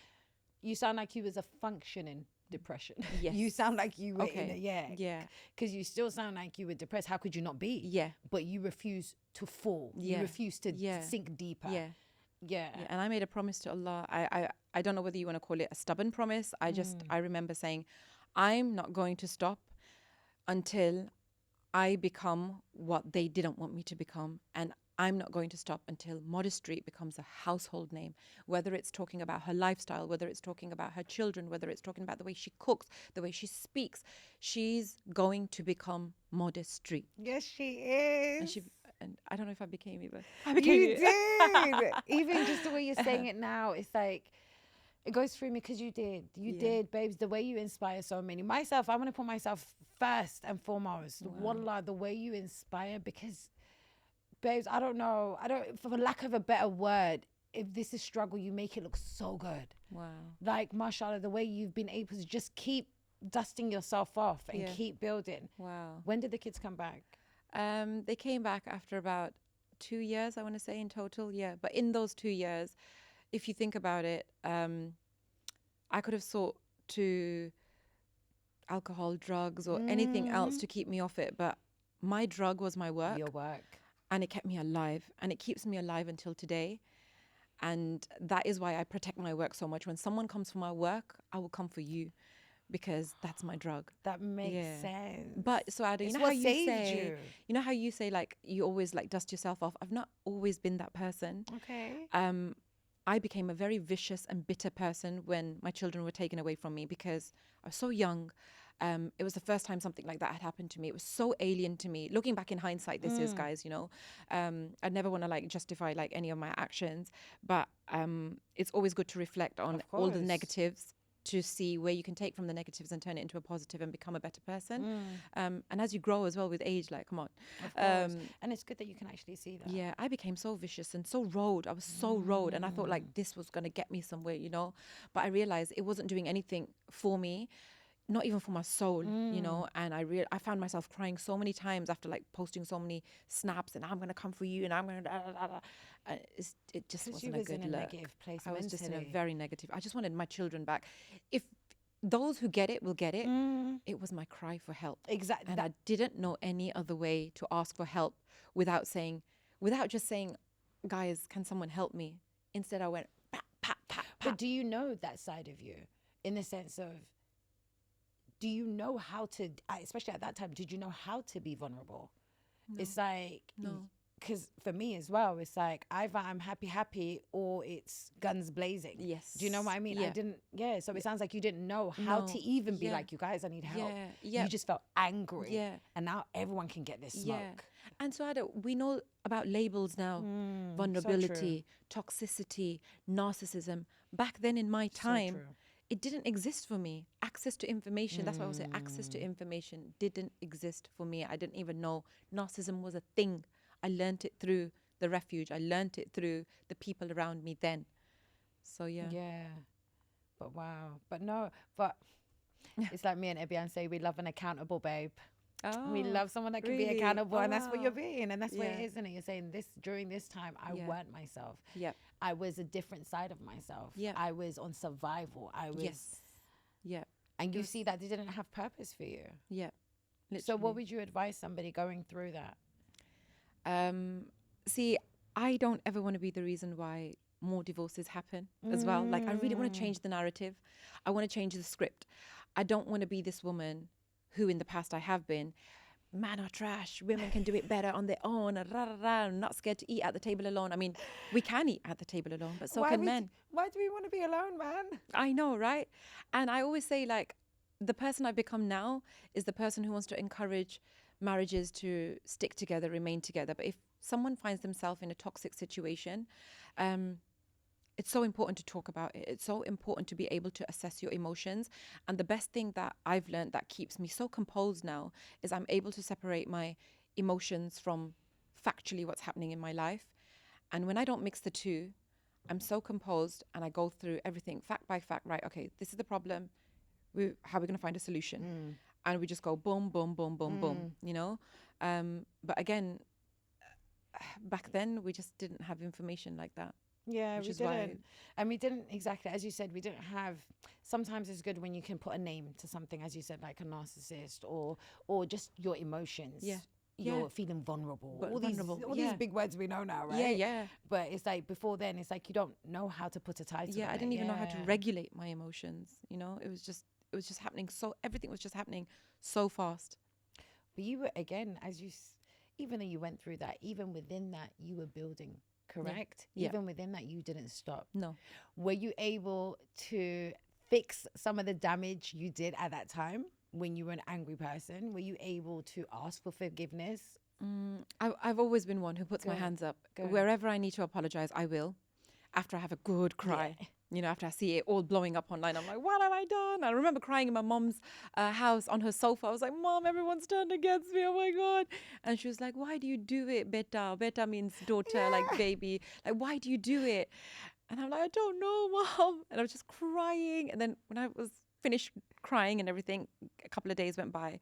You sound like you was a functioning depression. Yes. You sound like you were in Okay. a, Yeah. because you still sound like you were depressed. How could you not be? Yeah. But you refuse to fall. You Yeah. refuse to Yeah. sink deeper. Yeah. Yeah. Yeah, and I made a promise to Allah. I don't know whether you want to call it a stubborn promise. I remember saying, I'm not going to stop until I become what they didn't want me to become. And I'm not going to stop until modesty becomes a household name, whether it's talking about her lifestyle, whether it's talking about her children, whether it's talking about the way she cooks, the way she speaks. She's going to become modesty. Yes, she is. And I don't know if I became either. You did. Even just the way you're saying it now, it's like, it goes through me because you did. You did, babes. The way you inspire so many. Myself, I'm going to put myself first and foremost. Wow. Wallah, the way you inspire, because, babes, I don't know. For lack of a better word, if this is struggle, you make it look so good. Wow. Like, mashallah, the way you've been able to just keep dusting yourself off and keep building. Wow. When did the kids come back? They came back after about 2 years, I want to say, in total. Yeah. But in those 2 years, if you think about it, I could have sought to alcohol, drugs, or anything else to keep me off it. But my drug was my work. Your work. And it kept me alive. And it keeps me alive until today. And that is why I protect my work so much. When someone comes for my work, I will come for you, because that's my drug. That makes sense. But so Ada, It's you know how what you saved say, you. you know how you say, like, you always like dust yourself off. I've not always been that person. Okay. I became a very vicious and bitter person when my children were taken away from me, because I was so young. It was the first time something like that had happened to me. It was so alien to me. Looking back in hindsight, this is, guys, you know, I'd never want to like justify like any of my actions, but it's always good to reflect on all the negatives, to see where you can take from the negatives and turn it into a positive and become a better person. And as you grow as well with age, like, come on. Of course. And it's good that you can actually see that. Yeah, I became so vicious and so road. I was so road, and I thought like this was going to get me somewhere, you know. But I realized it wasn't doing anything for me, not even for my soul, you know. And I found myself crying so many times after like posting so many snaps, and I'm going to come for you, and I'm going to... it just wasn't a good look. Place I was just in a very negative. I just wanted my children back. If those who get it will get it, it was my cry for help. Exactly. And I didn't know any other way to ask for help without just saying, guys, can someone help me? Instead, I went, pat, pat, pat, pat. But do you know that side of you, in the sense of, do you know how to, especially at that time, did you know how to be vulnerable? No. It's like, No. Because for me as well, it's like either I'm happy or it's guns blazing. Yes. Do you know what I mean? Yeah. So it sounds like you didn't know how to even be like, you guys, I need help. Yeah. You just felt angry. Yeah. And now everyone can get this smoke. Yeah. And so we know about labels now. Vulnerability, toxicity, narcissism. Back then in my time, it didn't exist for me. Access to information, that's why I would say access to information didn't exist for me. I didn't even know narcissism was a thing. I learned it through the refuge. I learned it through the people around me then. So, yeah. Yeah. But wow. But no, but it's like me and Ebian say, we love an accountable babe. We Oh, love someone that can be really? accountable, Oh, and that's what you're wow. being, and that's what it Yeah. is, isn't it? You're saying this during this time, I Yeah. weren't myself. Yep. I was a different side of myself. Yep. I was on survival. I was, Yes. Yep. and It you was- see that they didn't have purpose for you. Yep. So, what Literally. would you advise somebody going through that? See, I don't ever want to be the reason why more divorces happen as well. Like, I really want to change the narrative. I want to change the script. I don't want to be this woman who in the past I have been. Men are trash. Women can do it better on their own. Rah, rah, rah, I'm not scared to eat at the table alone. I mean, we can eat at the table alone, but so can men. Why do we want to be alone, man? I know, right? And I always say, like, the person I've become now is the person who wants to encourage marriages to stick together, remain together. But if someone finds themselves in a toxic situation, it's so important to talk about it. It's so important to be able to assess your emotions. And the best thing that I've learned that keeps me so composed now is I'm able to separate my emotions from factually what's happening in my life. And when I don't mix the two, I'm so composed and I go through everything fact by fact, right? Okay, this is the problem. How are we going to find a solution? And we just go boom, boom, boom, boom, boom, you know? But again, back then we just didn't have information like that. Yeah, Which we is why- didn't. And we didn't, exactly, as you said, we didn't have, sometimes it's good when you can put a name to something, as you said, like a narcissist or just your emotions. Yeah. You're Yeah. feeling vulnerable. But All vulnerable, these yeah. big words we know now, right? Yeah, yeah. But it's like before then, it's like you don't know how to put a title. Yeah, on I it. didn't even know how to Yeah. regulate my emotions, you know? It was just happening so everything was just happening so fast. But you were, again, even though you went through that, even within that, you were building, correct? Yeah. Even within that, you didn't stop. No. Were you able to fix some of the damage you did at that time when you were an angry person? Were you able to ask for forgiveness? I've always been one who puts my Good, hands up. good. Wherever I need to apologize, I will. After I have a good cry, you know, after I see it all blowing up online, I'm like, what have I done? I remember crying in my mom's house on her sofa. I was like, Mom, everyone's turned against me. Oh my God. And she was like, why do you do it, beta? Beta means daughter, like baby. Like, why do you do it? And I'm like, I don't know, Mom. And I was just crying. And then when I was finished crying and everything, a couple of days went by.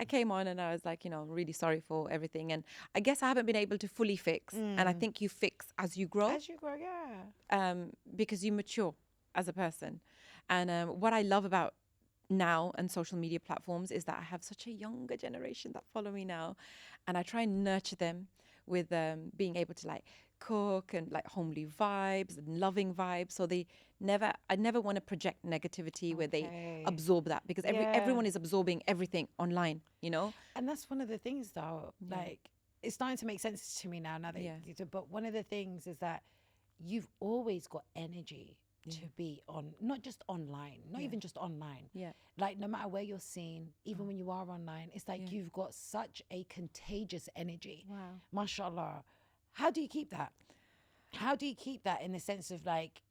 I came on and I was like, you know, really sorry for everything. And I guess I haven't been able to fully fix. And I think you fix as you grow. As you grow, yeah. Because you mature as a person. And what I love about now and social media platforms is that I have such a younger generation that follow me now. And I try and nurture them with being able to like cook and like homely vibes and loving vibes. So I never want to project negativity where they Okay. absorb that because Yeah. everyone is absorbing everything online, you know? And that's one of the things, though. Yeah. Like, it's starting to make sense to me now that Yeah. you do. But one of the things is that you've always got energy to be on, not just online, not even just online. Yeah. Like, no matter where you're seen, even when you are online, it's like you've got such a contagious energy. Wow. Mashallah. How do you keep that? How do you keep that in the sense of like,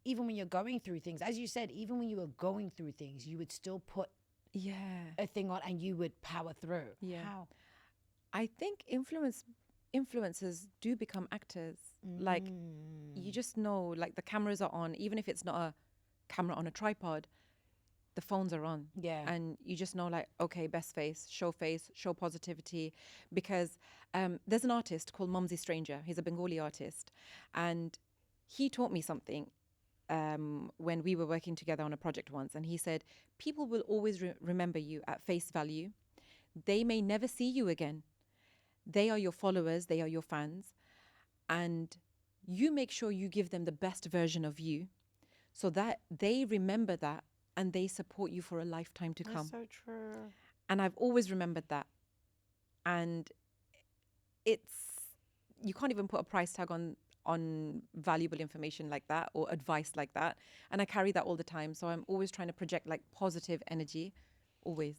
even when you're going through things, as you said, even when you were going through things, you would still put Yeah. a thing on and you would power through. Yeah. How? I think influencers do become actors. Like you just know, like the cameras are on, even if it's not a camera on a tripod, the phones are on. Yeah. And you just know, like, okay, best face, show positivity. Because there's an artist called Mumsy Stranger. He's a Bengali artist. And he taught me something when we were working together on a project once. And he said, people will always remember you at face value. They may never see you again. They are your followers. They are your fans. And you make sure you give them the best version of you so that they remember that and they support you for a lifetime to come. That's so true. And I've always remembered that. And you can't even put a price tag on valuable information like that or advice like that. And I carry that all the time. So I'm always trying to project like positive energy, always.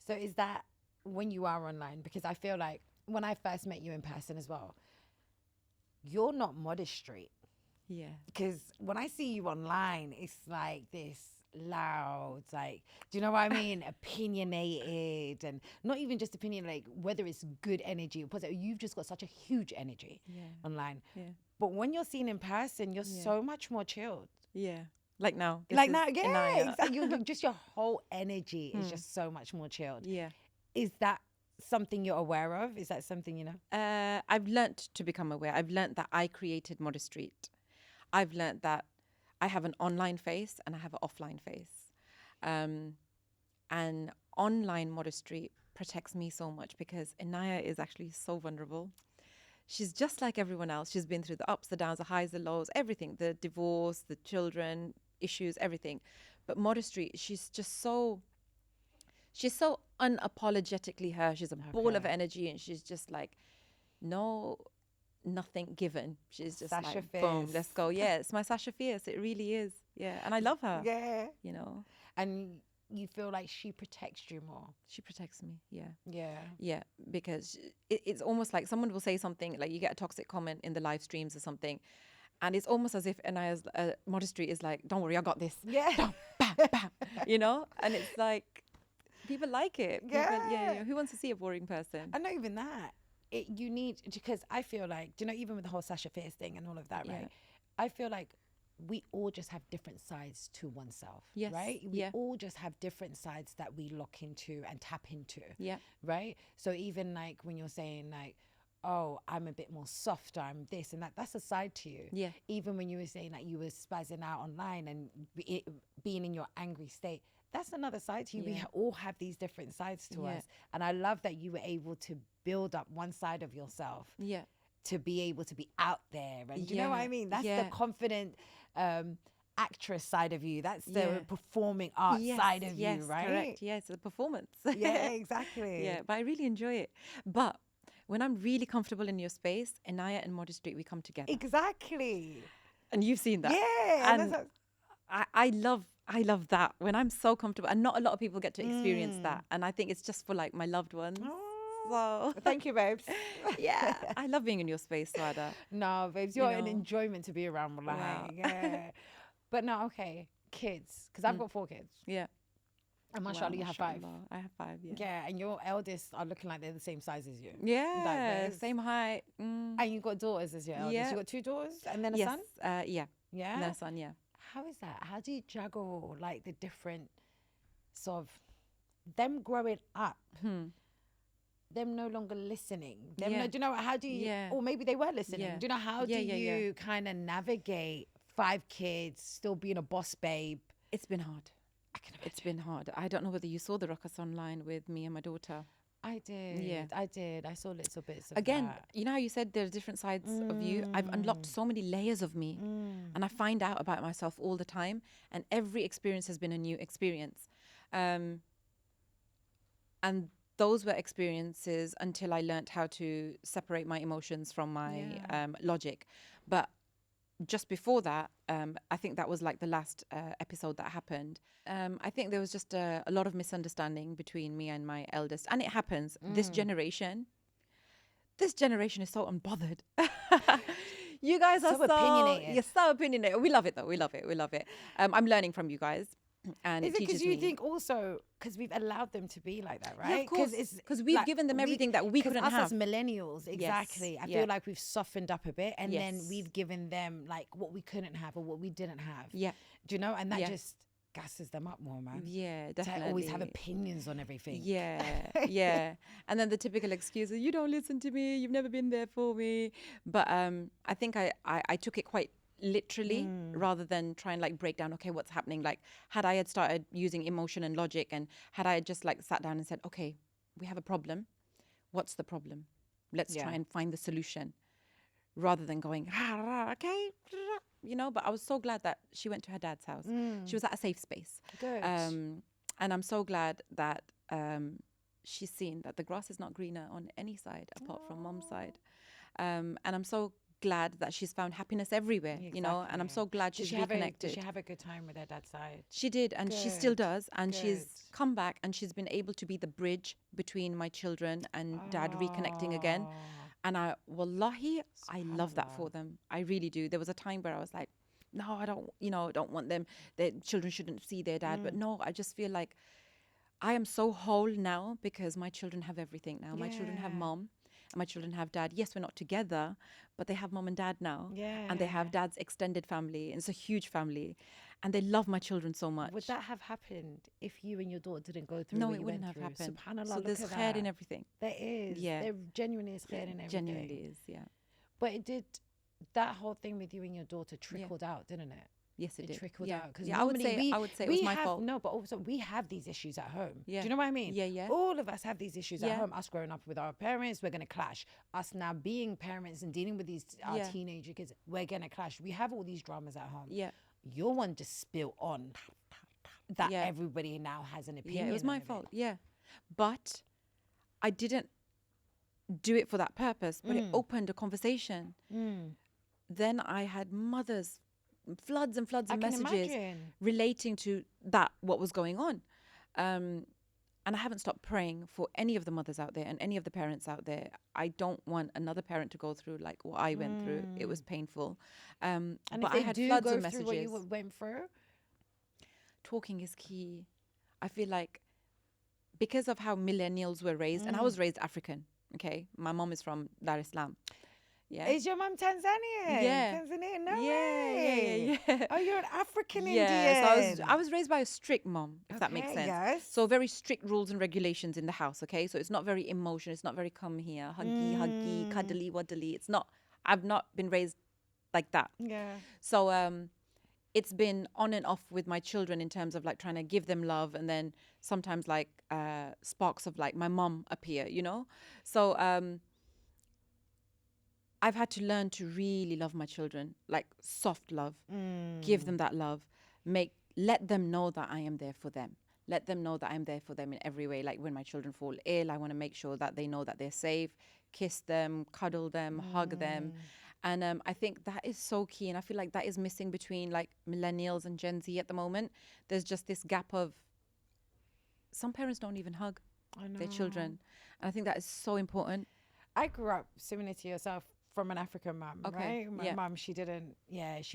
So is that when you are online? Because I feel like when I first met you in person as well, you're not modest street. Yeah. Because when I see you online, it's like this loud, like, do you know what I mean? Opinionated, and not even just opinion, like whether it's good energy or positive. You've just got such a huge energy online. Yeah. But when you're seen in person, you're so much more chilled. Yeah. Like now. This Like is now, Eniyah. exactly. Just your whole energy is just so much more chilled. Yeah. Is that something you're aware of? Is that something you know? I've learnt to become aware. I've learnt that I created Modest Street. I've learnt that I have an online face and I have an offline face. And online Modest Street protects me so much because Eniyah is actually so vulnerable. She's just like everyone else. She's been through the ups, the downs, the highs, the lows, everything, the divorce, the children, issues, everything. But Modest Street, she's so unapologetically her. She's a ball of Okay. energy and she's just like, nothing given. She's just Sasha like, boom, Fierce. let's go. Yeah, it's my Sasha Fierce. It really is. Yeah. And I love her, Yeah. you know. And you feel like she protects you more. She protects me. Yeah. Yeah. Yeah. Because it's almost like someone will say something, like you get a toxic comment in the live streams or something. And it's almost as if Anaya's modesty is like, don't worry, I got this. Yeah. Bam, bam, you know? And it's like, people like it. People, Yeah. Who wants to see a boring person? And not even that. You need, because I feel like, do you know, even with the whole Sasha Fierce thing and all of that, right? I feel like we all just have different sides to oneself, Yes, right? We yeah. all just have different sides that we lock into and tap into, Yeah. right? So even like when you're saying like, oh, I'm a bit more softer, I'm this and that, that's a side to you. Yeah. Even when you were saying that you were spazzing out online and being in your angry state, that's another side to you. We Yeah. all have these different sides to Yeah. us. And I love that you were able to build up one side of yourself Yeah. to be able to be out there. And do you know what I Yeah. mean? That's Yeah. the confident actress side of you. That's the Yeah. performing arts Yes, side of yes, you, right? correct. Yeah, it's a performance. Yeah, exactly. Yeah, but I really enjoy it. But when I'm really comfortable in your space, Eniyah and Modest Street, we come together. Exactly. And you've seen that. Yeah. And I love that when I'm so comfortable, and not a lot of people get to experience that. And I think it's just for like my loved ones. So Thank you, babes. yeah, I love being in your space, Swada. No, babes, you're an know. enjoyment to be around. Wallahi. Wow. Yeah. But no, okay, kids, because I've got 4 kids. Yeah. And mashallah, you have 5. mashallah. I have 5, yeah. Yeah, and your eldest are looking like they're the same size as you. Yeah, Diverse. same height. Mm. And you've got daughters as your eldest. Yeah. You got 2 daughters and then a Yes, son? yeah. Yeah. No son, yeah. How is that? How do you juggle like the different sort of them growing up, them no longer listening, them Yeah. do you know how do you? Yeah. Or maybe they were listening. Yeah. Do you know how Yeah, do yeah, you yeah. kind of navigate 5 kids, still being a boss babe? It's been hard. I can It's been hard. I don't know whether you saw the ruckus online with me and my daughter. I did. Yeah. I did. I saw little bits of Again, that. you know how you said there are different sides of you? I've unlocked so many layers of me. And I find out about myself all the time. And every experience has been a new experience. And those were experiences until I learned how to separate my emotions from my logic. But just before that, I think that was like the last episode that happened. I think there was just a lot of misunderstanding between me and my eldest. And it happens. This generation is so unbothered. You guys are So opinionated. You're so opinionated. We love it though. We love it. I'm learning from you guys. And Is it it because teaches you me. think also because we've allowed them to be like that, right? Yeah, of course. Because we've given them everything that we couldn't us have. as millennials, exactly. I yeah. feel like we've softened up a bit, and then Yes. we've given them like what we couldn't have or what we didn't have. Yeah. Do you know? And that Yeah. just gasses them up more, man. Yeah, To definitely. always have opinions on everything. Yeah, yeah. And then the typical excuse is, you don't listen to me, you've never been there for me. But I think I took it quite literally rather than try and like break down, okay, what's happening? Like had I had started using emotion and logic, and had I just like sat down and said, okay, we have a problem. What's the problem? Let's try and find the solution. Rather than going, okay, you know, but I was so glad that she went to her dad's house. She was at a safe space. Good. And I'm so glad that she's seen that the grass is not greener on any side apart from mom's side. And I'm so glad that she's found happiness everywhere, you know, and I'm so glad she's reconnected. Did she have a good time with her dad's side? She did, and she still Good, does. And she's good. come back and she's been able to be the bridge between my children and dad reconnecting again. And wallahi, I love that for them. I really do. There was a time where I was like, no, I don't want them. Their children shouldn't see their dad. But no, I just feel like I am so whole now because my children have everything now. My children have Yeah. mom and my children have dad. Yes, we're not together, but they have mom and dad now. Yeah. And they have dad's extended family. And it's a huge family. And they love my children so much. Would that have happened if you and your daughter didn't go through No, what it you wouldn't went have through? happened. Subhanallah, So look there's at khair in that. everything. There is. Yeah. There genuinely is khair in everything. Genuinely is, yeah. But it did, that whole thing with you and your daughter trickled out, didn't it? Yes, it did. Trickled Yeah. out. Because I would say it was my fault. No, but also we have these issues at home. Yeah. Do you know what I mean? Yeah, yeah. All of us have these issues at Yeah. home. Us growing up with our parents, we're going to clash. Us now being parents and dealing with these our Yeah. teenager kids, we're going to clash. We have all these dramas at home. Yeah. Your one just spilled on that Yeah. everybody now has an opinion. Yeah, it was my of fault. Yeah. But I didn't do it for that purpose, but it opened a conversation. Then I had floods and floods I of can messages imagine. relating to that, what was going on. And I haven't stopped praying for any of the mothers out there and any of the parents out there. I don't want another parent to go through like what I went through. It was painful. And but if they I had do floods go of through what messages. you went through, Talking is key. I feel like because of how millennials were raised, and I was raised African, okay? My mom is from Dar es Salaam. Yeah. is your mum Tanzanian? Yeah. Tanzanian? No Yeah, way. yeah. Oh, you're an African Yeah, Indian. so I was raised by a strict mom, if that makes Okay, sense. yes. So very strict rules and regulations in the house, okay? So it's not very emotional. It's not very come here, huggy, cuddly, waddly. It's not, I've not been raised like that. Yeah. So it's been on and off with my children in terms of like trying to give them love, and then sometimes like sparks of like my mom appear, you know? So I've had to learn to really love my children, like soft love, give them that love, let them know that I am there for them. Let them know that I'm there for them in every way. Like when my children fall ill, I want to make sure that they know that they're safe, kiss them, cuddle them, hug them. And I think that is so key. And I feel like that is missing between like millennials and Gen Z at the moment. There's just this gap of some parents don't even hug their children. And I think that is so important. I grew up similar to yourself from an African mum, Okay, right? My yeah. mum, she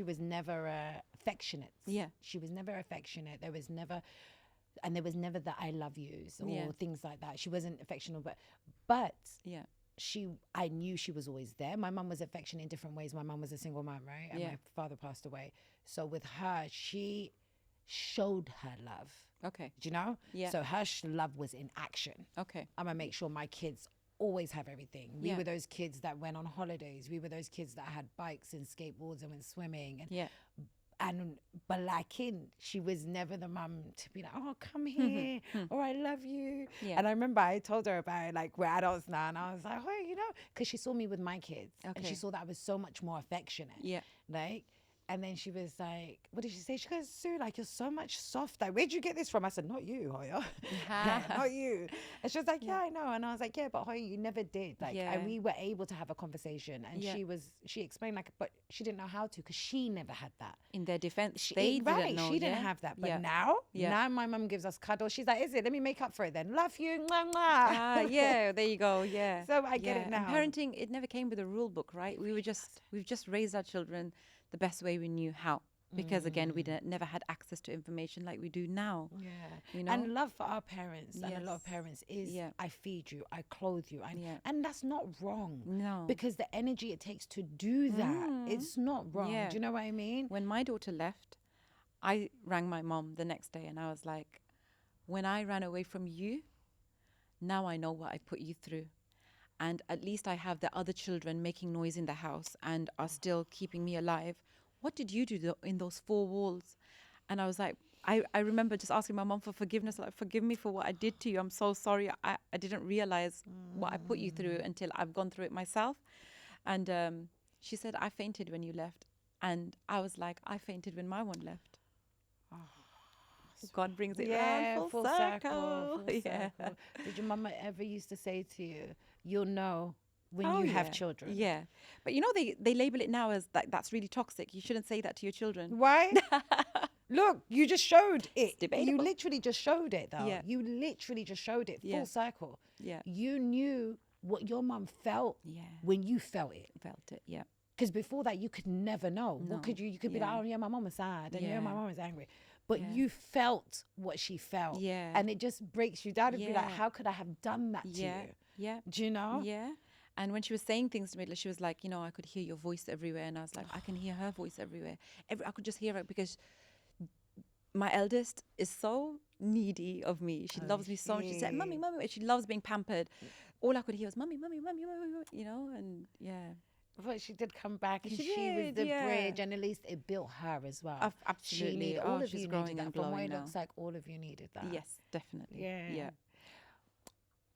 was never affectionate. Yeah. She was never affectionate. There was never the I love yous or Yeah. things like that. She wasn't affectionate, but Yeah. I knew she was always there. My mum was affectionate in different ways. My mum was a single mum, right? And Yeah. my father passed away. So with her, she showed her love. Okay. Do you know? Yeah. So her love was in action. Okay. I'm going to make sure my kids always have everything. We Yeah. were those kids that went on holidays. We were those kids that had bikes and skateboards and went swimming. And Yeah. but she was never the mum to be like, oh, come here, or I love you. Yeah. And I remember I told her about it, like we're adults now, and I was like, oh, you know, because she saw me with my kids, and Okay. she saw that I was so much more affectionate. Yeah. Like, and then she was like, what did she say? She goes, Sue, like, you're so much soft. Like, where'd you get this from? I said, not you, Hoya. Not you. And she was like, yeah, I know. And I was like, yeah, but Hoya, you never did. Like, Yeah. and we were able to have a conversation. And Yeah. she explained, like, but she didn't know how to because she never had that. In their defense, they Right, didn't know. she didn't yeah? have that. But Yeah. now my mum gives us cuddles. She's like, is it? Let me make up for it then. Love you. Mwah, mwah. Yeah, there you go. Yeah. So I get it Yeah. And now. parenting, it never came with a rule book, right? We've just raised our children the best way we knew how. Because again, we never had access to information like we do now. Yeah. You know? And love for our parents and a lot of Yes. parents is Yeah. I feed you, I clothe you. Yeah. And that's not wrong. No. Because the energy it takes to do that, it's not wrong. Yeah. Do you know what I mean? When my daughter left, I rang my mom the next day and I was like, when I ran away from you, now I know what I put you through. And at least I have the other children making noise in the house and are still keeping me alive. What did you do in those four walls? And I was like, I remember just asking my mom for forgiveness, like, forgive me for what I did to you. I'm so sorry. I didn't realize what I put you through until I've gone through it myself. And she said, I fainted when you left. And I was like, I fainted when my one left. God brings it round full circle. Full Yeah. circle. Did your mama ever used to say to you, you'll know when Oh, you have yeah. children? Yeah. But you know, they label it now as like, that's really toxic. You shouldn't say that to your children. Why? Look, you just showed it. You debatable. literally just showed it, though. Yeah. You literally just showed it, full Yeah. circle. Yeah. You knew what your mum felt Yeah. when you felt it. Felt it. Yeah. Because before that, you could never know. No. What could you? You could be like, Yeah. oh yeah, my mum was sad, and yeah, my Yeah. mum was angry. But Yeah. you felt what she felt, Yeah. and it just breaks you down. And be like, Yeah. how could I have done that to Yeah. you? Yeah. Do you know? Yeah. And when she was saying things to me, like, she was like, you know, I could hear your voice everywhere. And I was like, I can hear her voice everywhere. I could just hear her because my eldest is so needy of me. She loves me so much. She said, "Mummy, mummy." She loves being pampered. All I could hear was, "Mummy, mummy, mummy, mummy," you know, and yeah. But she did come back, and She she was did, the yeah. bridge, and at least it built her as well. Absolutely. All of she's you growing needed that. and From what glowing it now. looks like, all of you needed that. Yes, definitely. Yeah. Yeah.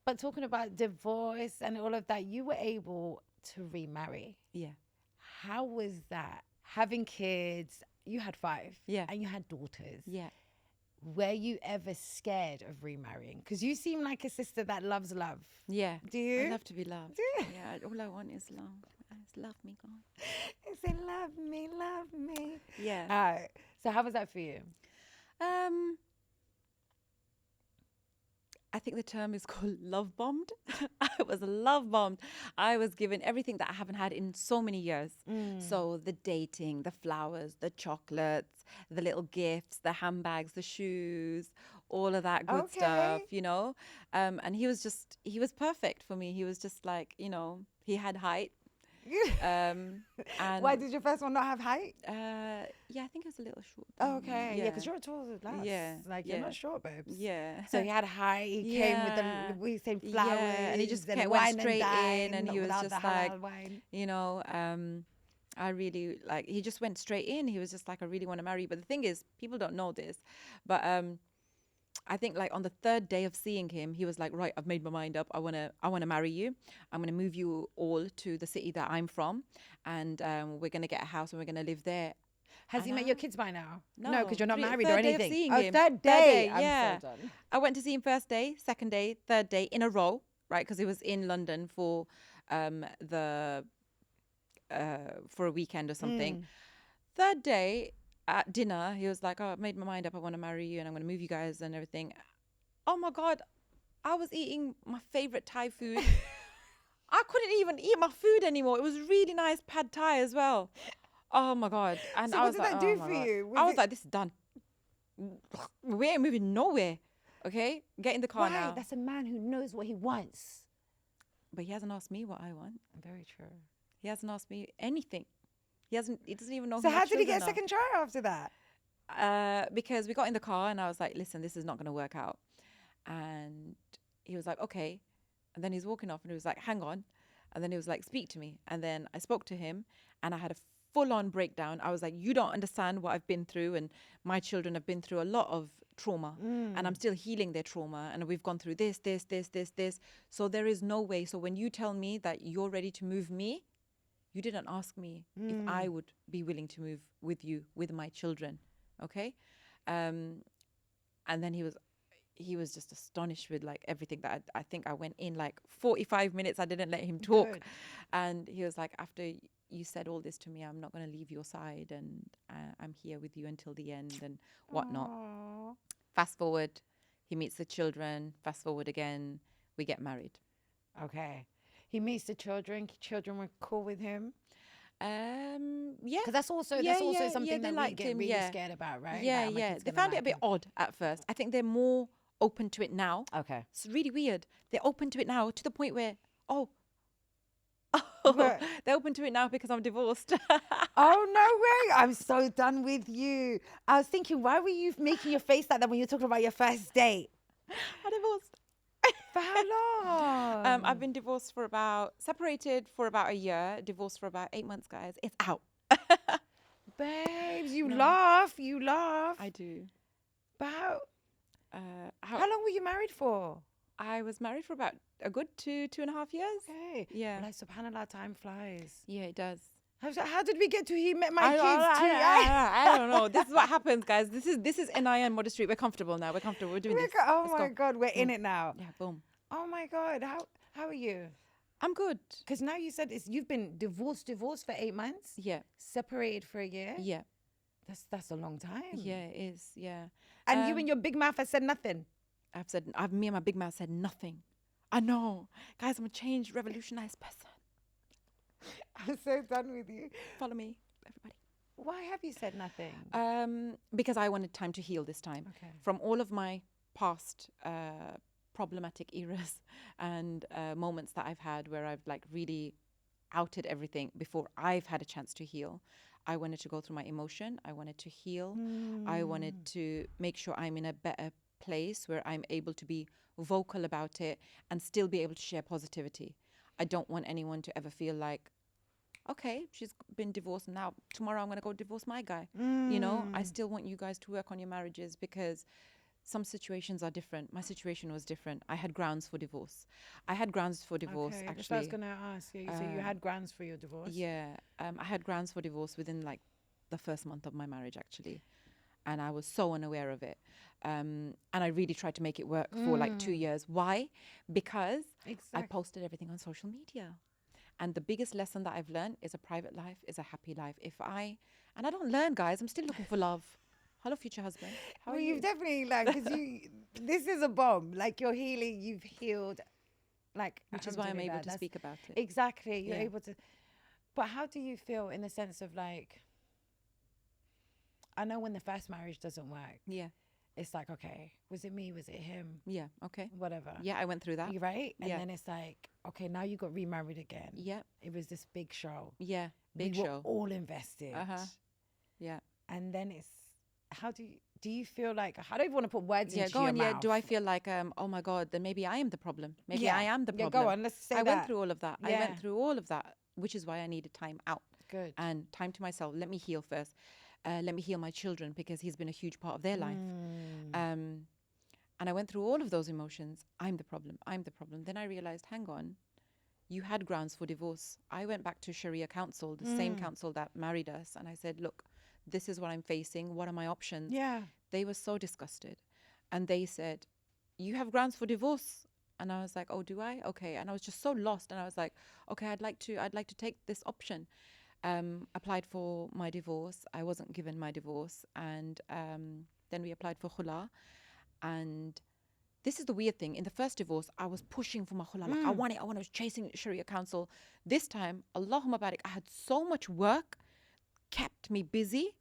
But talking about divorce and all of that, you were able to remarry. Yeah. How was that? Having kids, you had 5. Yeah. And you had daughters. Yeah. Were you ever scared of remarrying? Because you seem like a sister that loves love. Yeah. Do you? I love to be loved. Do you? Yeah. All I want is love. Just love me, God. Say, love me, love me. Yeah. All right. So how was that for you? I think the term is called lovebombed. I was lovebombed. I was given everything that I haven't had in so many years. So the dating, the flowers, the chocolates, the little gifts, the handbags, the shoes, all of that good stuff, you know. And he was perfect for me. He was just like, you know, he had height. And why did your first one not have height? Yeah, I think it was a little short. Oh, okay, yeah, because you're tall as us. Yeah, like you're not short, babes. Yeah. So he had height. He came with the same flowers. Yeah, and he just went straight in, and he was just like, you know, I really like. He just went straight in. He was just like, I really want to marry you. But the thing is, people don't know this, but I think like on the 3rd day of seeing him, he was like, right, I've made my mind up. I wanna marry you. I'm gonna move you all to the city that I'm from, and we're gonna get a house and we're gonna live there. Has he met your kids by now? No, because you're not married or third day anything. of seeing Oh, him. third day. Yeah. I'm so done. I went to see him first day, second day, third day in a row, right? Because he was in London for for a weekend or something. Third day at dinner, he was like, "Oh, I've made my mind up. I want to marry you, and I'm going to move you guys and everything." Oh my God, I was eating my favorite Thai food. I couldn't even eat my food anymore. It was really nice pad Thai as well. Oh my God. And So I what was did like, that do oh my for God. you? I was like, this is done. We ain't moving nowhere. Okay? Get in the car Why? now. That's a man who knows what he wants. But he hasn't asked me what I want. Very true. He hasn't asked me anything. He doesn't even know So who my how did he get a children second try after that? are. Because we got in the car and I was like, listen, this is not going to work out. And he was like, okay. And then he's walking off and he was like, hang on. And then he was like, speak to me. And then I spoke to him and I had a full-on breakdown. I was like, you don't understand what I've been through, and my children have been through a lot of trauma, and I'm still healing their trauma, and we've gone through this. So there is no way. So when you tell me that you're ready to move me, you didn't ask me if I would be willing to move with you, with my children. Okay? And then he was just astonished with like everything that I think I went in like 45 minutes. I didn't let him talk. Good. And he was like, after you said all this to me, I'm not going to leave your side, and I'm here with you until the end and whatnot. Aww. Fast forward, he meets the children. Fast forward again, we get married. Okay. He meets the children. Children were cool with him. Yeah. Because that's also something they that we liked get him, really yeah. scared about, right? Yeah, That my yeah. kid's They gonna found it a like bit him. odd at first. I think they're more open to it now. Okay. It's really weird. They're open to it now to the point where, What? they're open to it now because I'm divorced. Oh, no way. I'm so done with you. I was thinking, why were you making your face like that when you were talking about your first date? I'm divorced. For how long? I've been separated for about a year, divorced for about 8 months, guys. It's out. Babes, you No. laugh. I do. But How how long were you married for? I was married for about a good 2.5 years. Okay. Yeah. Like, subhanAllah, time flies. Yeah, it does. How did we get to he met my I kids too? I don't know. This is what happens, guys. This is Eniyah and modesty. We're comfortable now. We're comfortable. We're doing this. Oh Let's my go. God, we're in it now. Yeah, boom. Oh my God, how are you? I'm good. Because now you said you've been divorced for 8 months, Yeah. separated for a year. Yeah. That's a long time. Yeah, it is. Yeah. And you and your big mouth has said nothing. Me and my big mouth said nothing. I know. Guys, I'm a changed, revolutionized person. I'm so done with you. Follow me, everybody. Why have you said nothing? Because I wanted time to heal this time. Okay. From all of my past problematic eras and moments that I've had where I've like really outed everything before I've had a chance to heal. I wanted to go through my emotion. I wanted to heal. I wanted to make sure I'm in a better place where I'm able to be vocal about it and still be able to share positivity. I don't want anyone to ever feel like, okay, she's been divorced now. Tomorrow I'm going to go divorce my guy. You know, I still want you guys to work on your marriages because some situations are different. My situation was different. I had grounds for divorce. I had grounds for divorce, Okay, actually. that's what I was going to ask you. So you had grounds for your divorce? Yeah. I had grounds for divorce within like the first month of my marriage, actually. And I was so unaware of it. And I really tried to make it work for like 2 years. Why? Because I posted everything on social media. And the biggest lesson that I've learned is a private life is a happy life. And I don't learn, guys. I'm still looking for love. Hello, future husband. How are you? You've definitely like, because this is a bomb. Like you're healing, you've healed. Like, which is why I'm able to speak about it. Exactly. You're able to. But how do you feel in the sense of like, I know when the first marriage doesn't work. Yeah. It's like, okay, was it me? Was it him? Yeah. Okay. Whatever. Yeah, I went through that. You're right? And then it's like, okay, now you got remarried again. Yeah. It was this big show. Yeah. Big we show. Were all invested. Yeah. And then it's, how do you feel like, I don't even want to put words into go your on. mouth. Yeah. Do I feel like, oh my God, then maybe I am the problem. Maybe I am the problem. Yeah, go on. Let's say that. I went through all of that. I went through all of that, which is why I needed time out. Good. And time to myself. Let me heal first. Let me heal my children because he's been a huge part of their life. And I went through all of those emotions. I'm the problem. I'm the problem. Then I realized, hang on, you had grounds for divorce. I went back to Sharia council, the same council that married us. And I said, look, this is what I'm facing. What are my options? Yeah. They were so disgusted. And they said, you have grounds for divorce. And I was like, oh, do I? Okay. And I was just so lost. And I was like, okay, I'd like to take this option. Applied for my divorce. I wasn't given my divorce. And then we applied for khula. And this is the weird thing. In the first divorce, I was pushing for my khula. Like, I want it. I was chasing Sharia council. This time, Allahumma barik, I had so much work, kept me busy.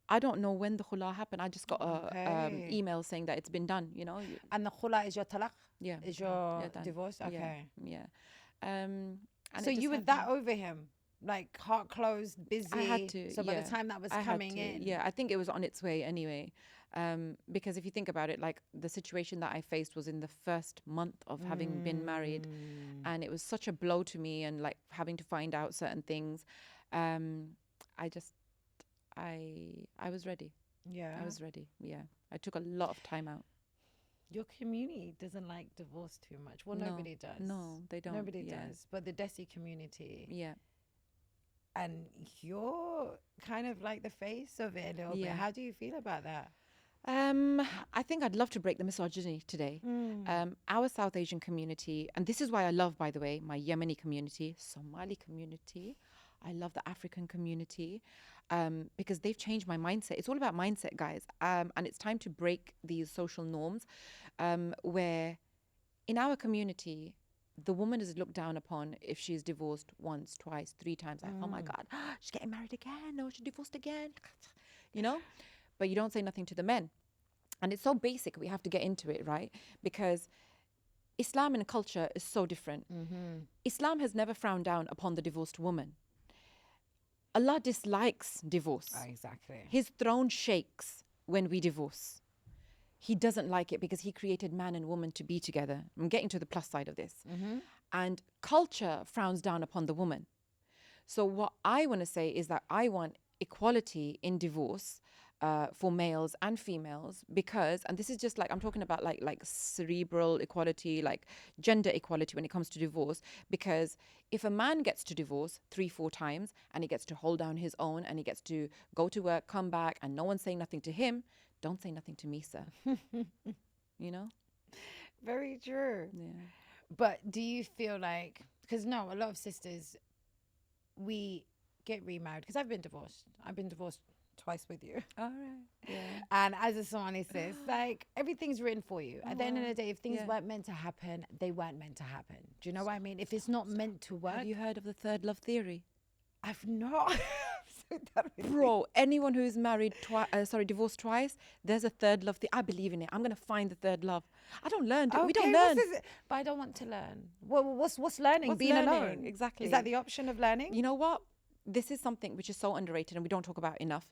I don't know when the khula happened. I just got a email saying that it's been done, you know. And the khula is your talaq? Yeah. Is your divorce? Okay. Yeah. And so you were that over him? Like heart closed, busy. I had to. So by the time that was coming in. Yeah, I think it was on its way anyway. Because if you think about it, like the situation that I faced was in the first month of having been married. And it was such a blow to me and like having to find out certain things. I was ready. Yeah. I was ready. Yeah. I took a lot of time out. Your community doesn't like divorce too much. Well, nobody does. No, they don't. Nobody does. But the Desi community. Yeah. And you're kind of like the face of it a little bit. How do you feel about that? I think I'd love to break the misogyny today. Our South Asian community, and this is why I love, by the way, my Yemeni community, Somali community. I love the African community because they've changed my mindset. It's all about mindset, guys. And it's time to break these social norms where in our community, the woman is looked down upon if she's divorced once, twice, 3 times. Like, oh my God, she's getting married again. No, she's divorced again. You know? But you don't say nothing to the men. And it's so basic. We have to get into it, right? Because Islam and culture is so different. Islam has never frowned down upon the divorced woman. Allah dislikes divorce. Exactly. His throne shakes when we divorce. He doesn't like it because he created man and woman to be together. I'm getting to the plus side of this. And culture frowns down upon the woman. So what I want to say is that I want equality in divorce for males and females because, and this is just like, I'm talking about like cerebral equality, like gender equality when it comes to divorce, because if a man gets to divorce 3-4 times and he gets to hold down his own and he gets to go to work, come back and no one's saying nothing to him, don't say nothing to me, sir. You know? Very true. Yeah. But do you feel like, because no, a lot of sisters, we get remarried, because I've been divorced twice with you. All right. Yeah. And as a Somali sis, like everything's written for you. At the end of the day, if things weren't meant to happen, they weren't meant to happen. Do you know what I mean? If it's not meant to work. Have you heard of the third love theory? I've not. That really- Bro, anyone who's married divorced twice, there's a third love. I believe in it. I'm gonna find the third love. I don't learn. We don't Okay, learn. but I don't want to learn. What's learning? What's Being learning? alone. Exactly. Is that the option of learning? You know what? This is something which is so underrated and we don't talk about enough.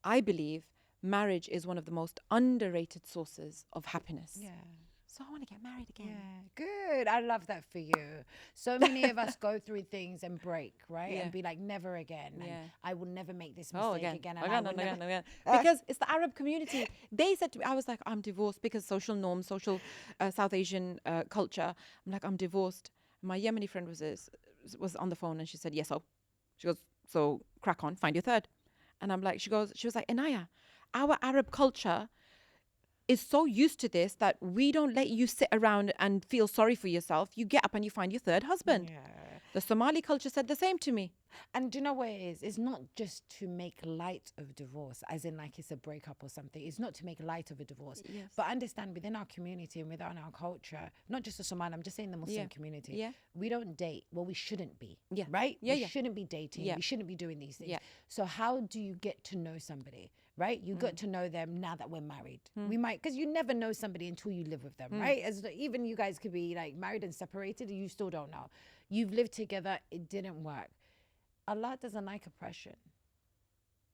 I believe marriage is one of the most underrated sources of happiness. Yeah. So I want to get married again. Yeah, good. I love that for you. So many of us go through things and break, right? Yeah. And be like, never again. And Yeah. I will never make this Oh, mistake again. and I will never. Again. Because it's the Arab community. They said to me, I was like, I'm divorced because social norms, social South Asian culture. I'm like, I'm divorced. My Yemeni friend was on the phone and she said, yes, so. She goes, so crack on, find your third. And I'm like, she was like, Eniyah, our Arab culture is so used to this that we don't let you sit around and feel sorry for yourself. You get up and you find your third husband. Yeah. The Somali culture said the same to me. And do you know what it is? It's not just to make light of divorce, as in like it's a breakup or something. It's not to make light of a divorce. Yes. But understand within our community and within our culture, not just the Somali, I'm just saying the Muslim community. Yeah. We don't date. Well, we shouldn't be. Yeah. Right? Yeah, We yeah. shouldn't be dating. Yeah. We shouldn't be doing these things. Yeah. So how do you get to know somebody? Right? You got to know them now that we're married. We might, because you never know somebody until you live with them, right? As even you guys could be like married and separated and you still don't know. You've lived together, it didn't work. Allah doesn't like oppression,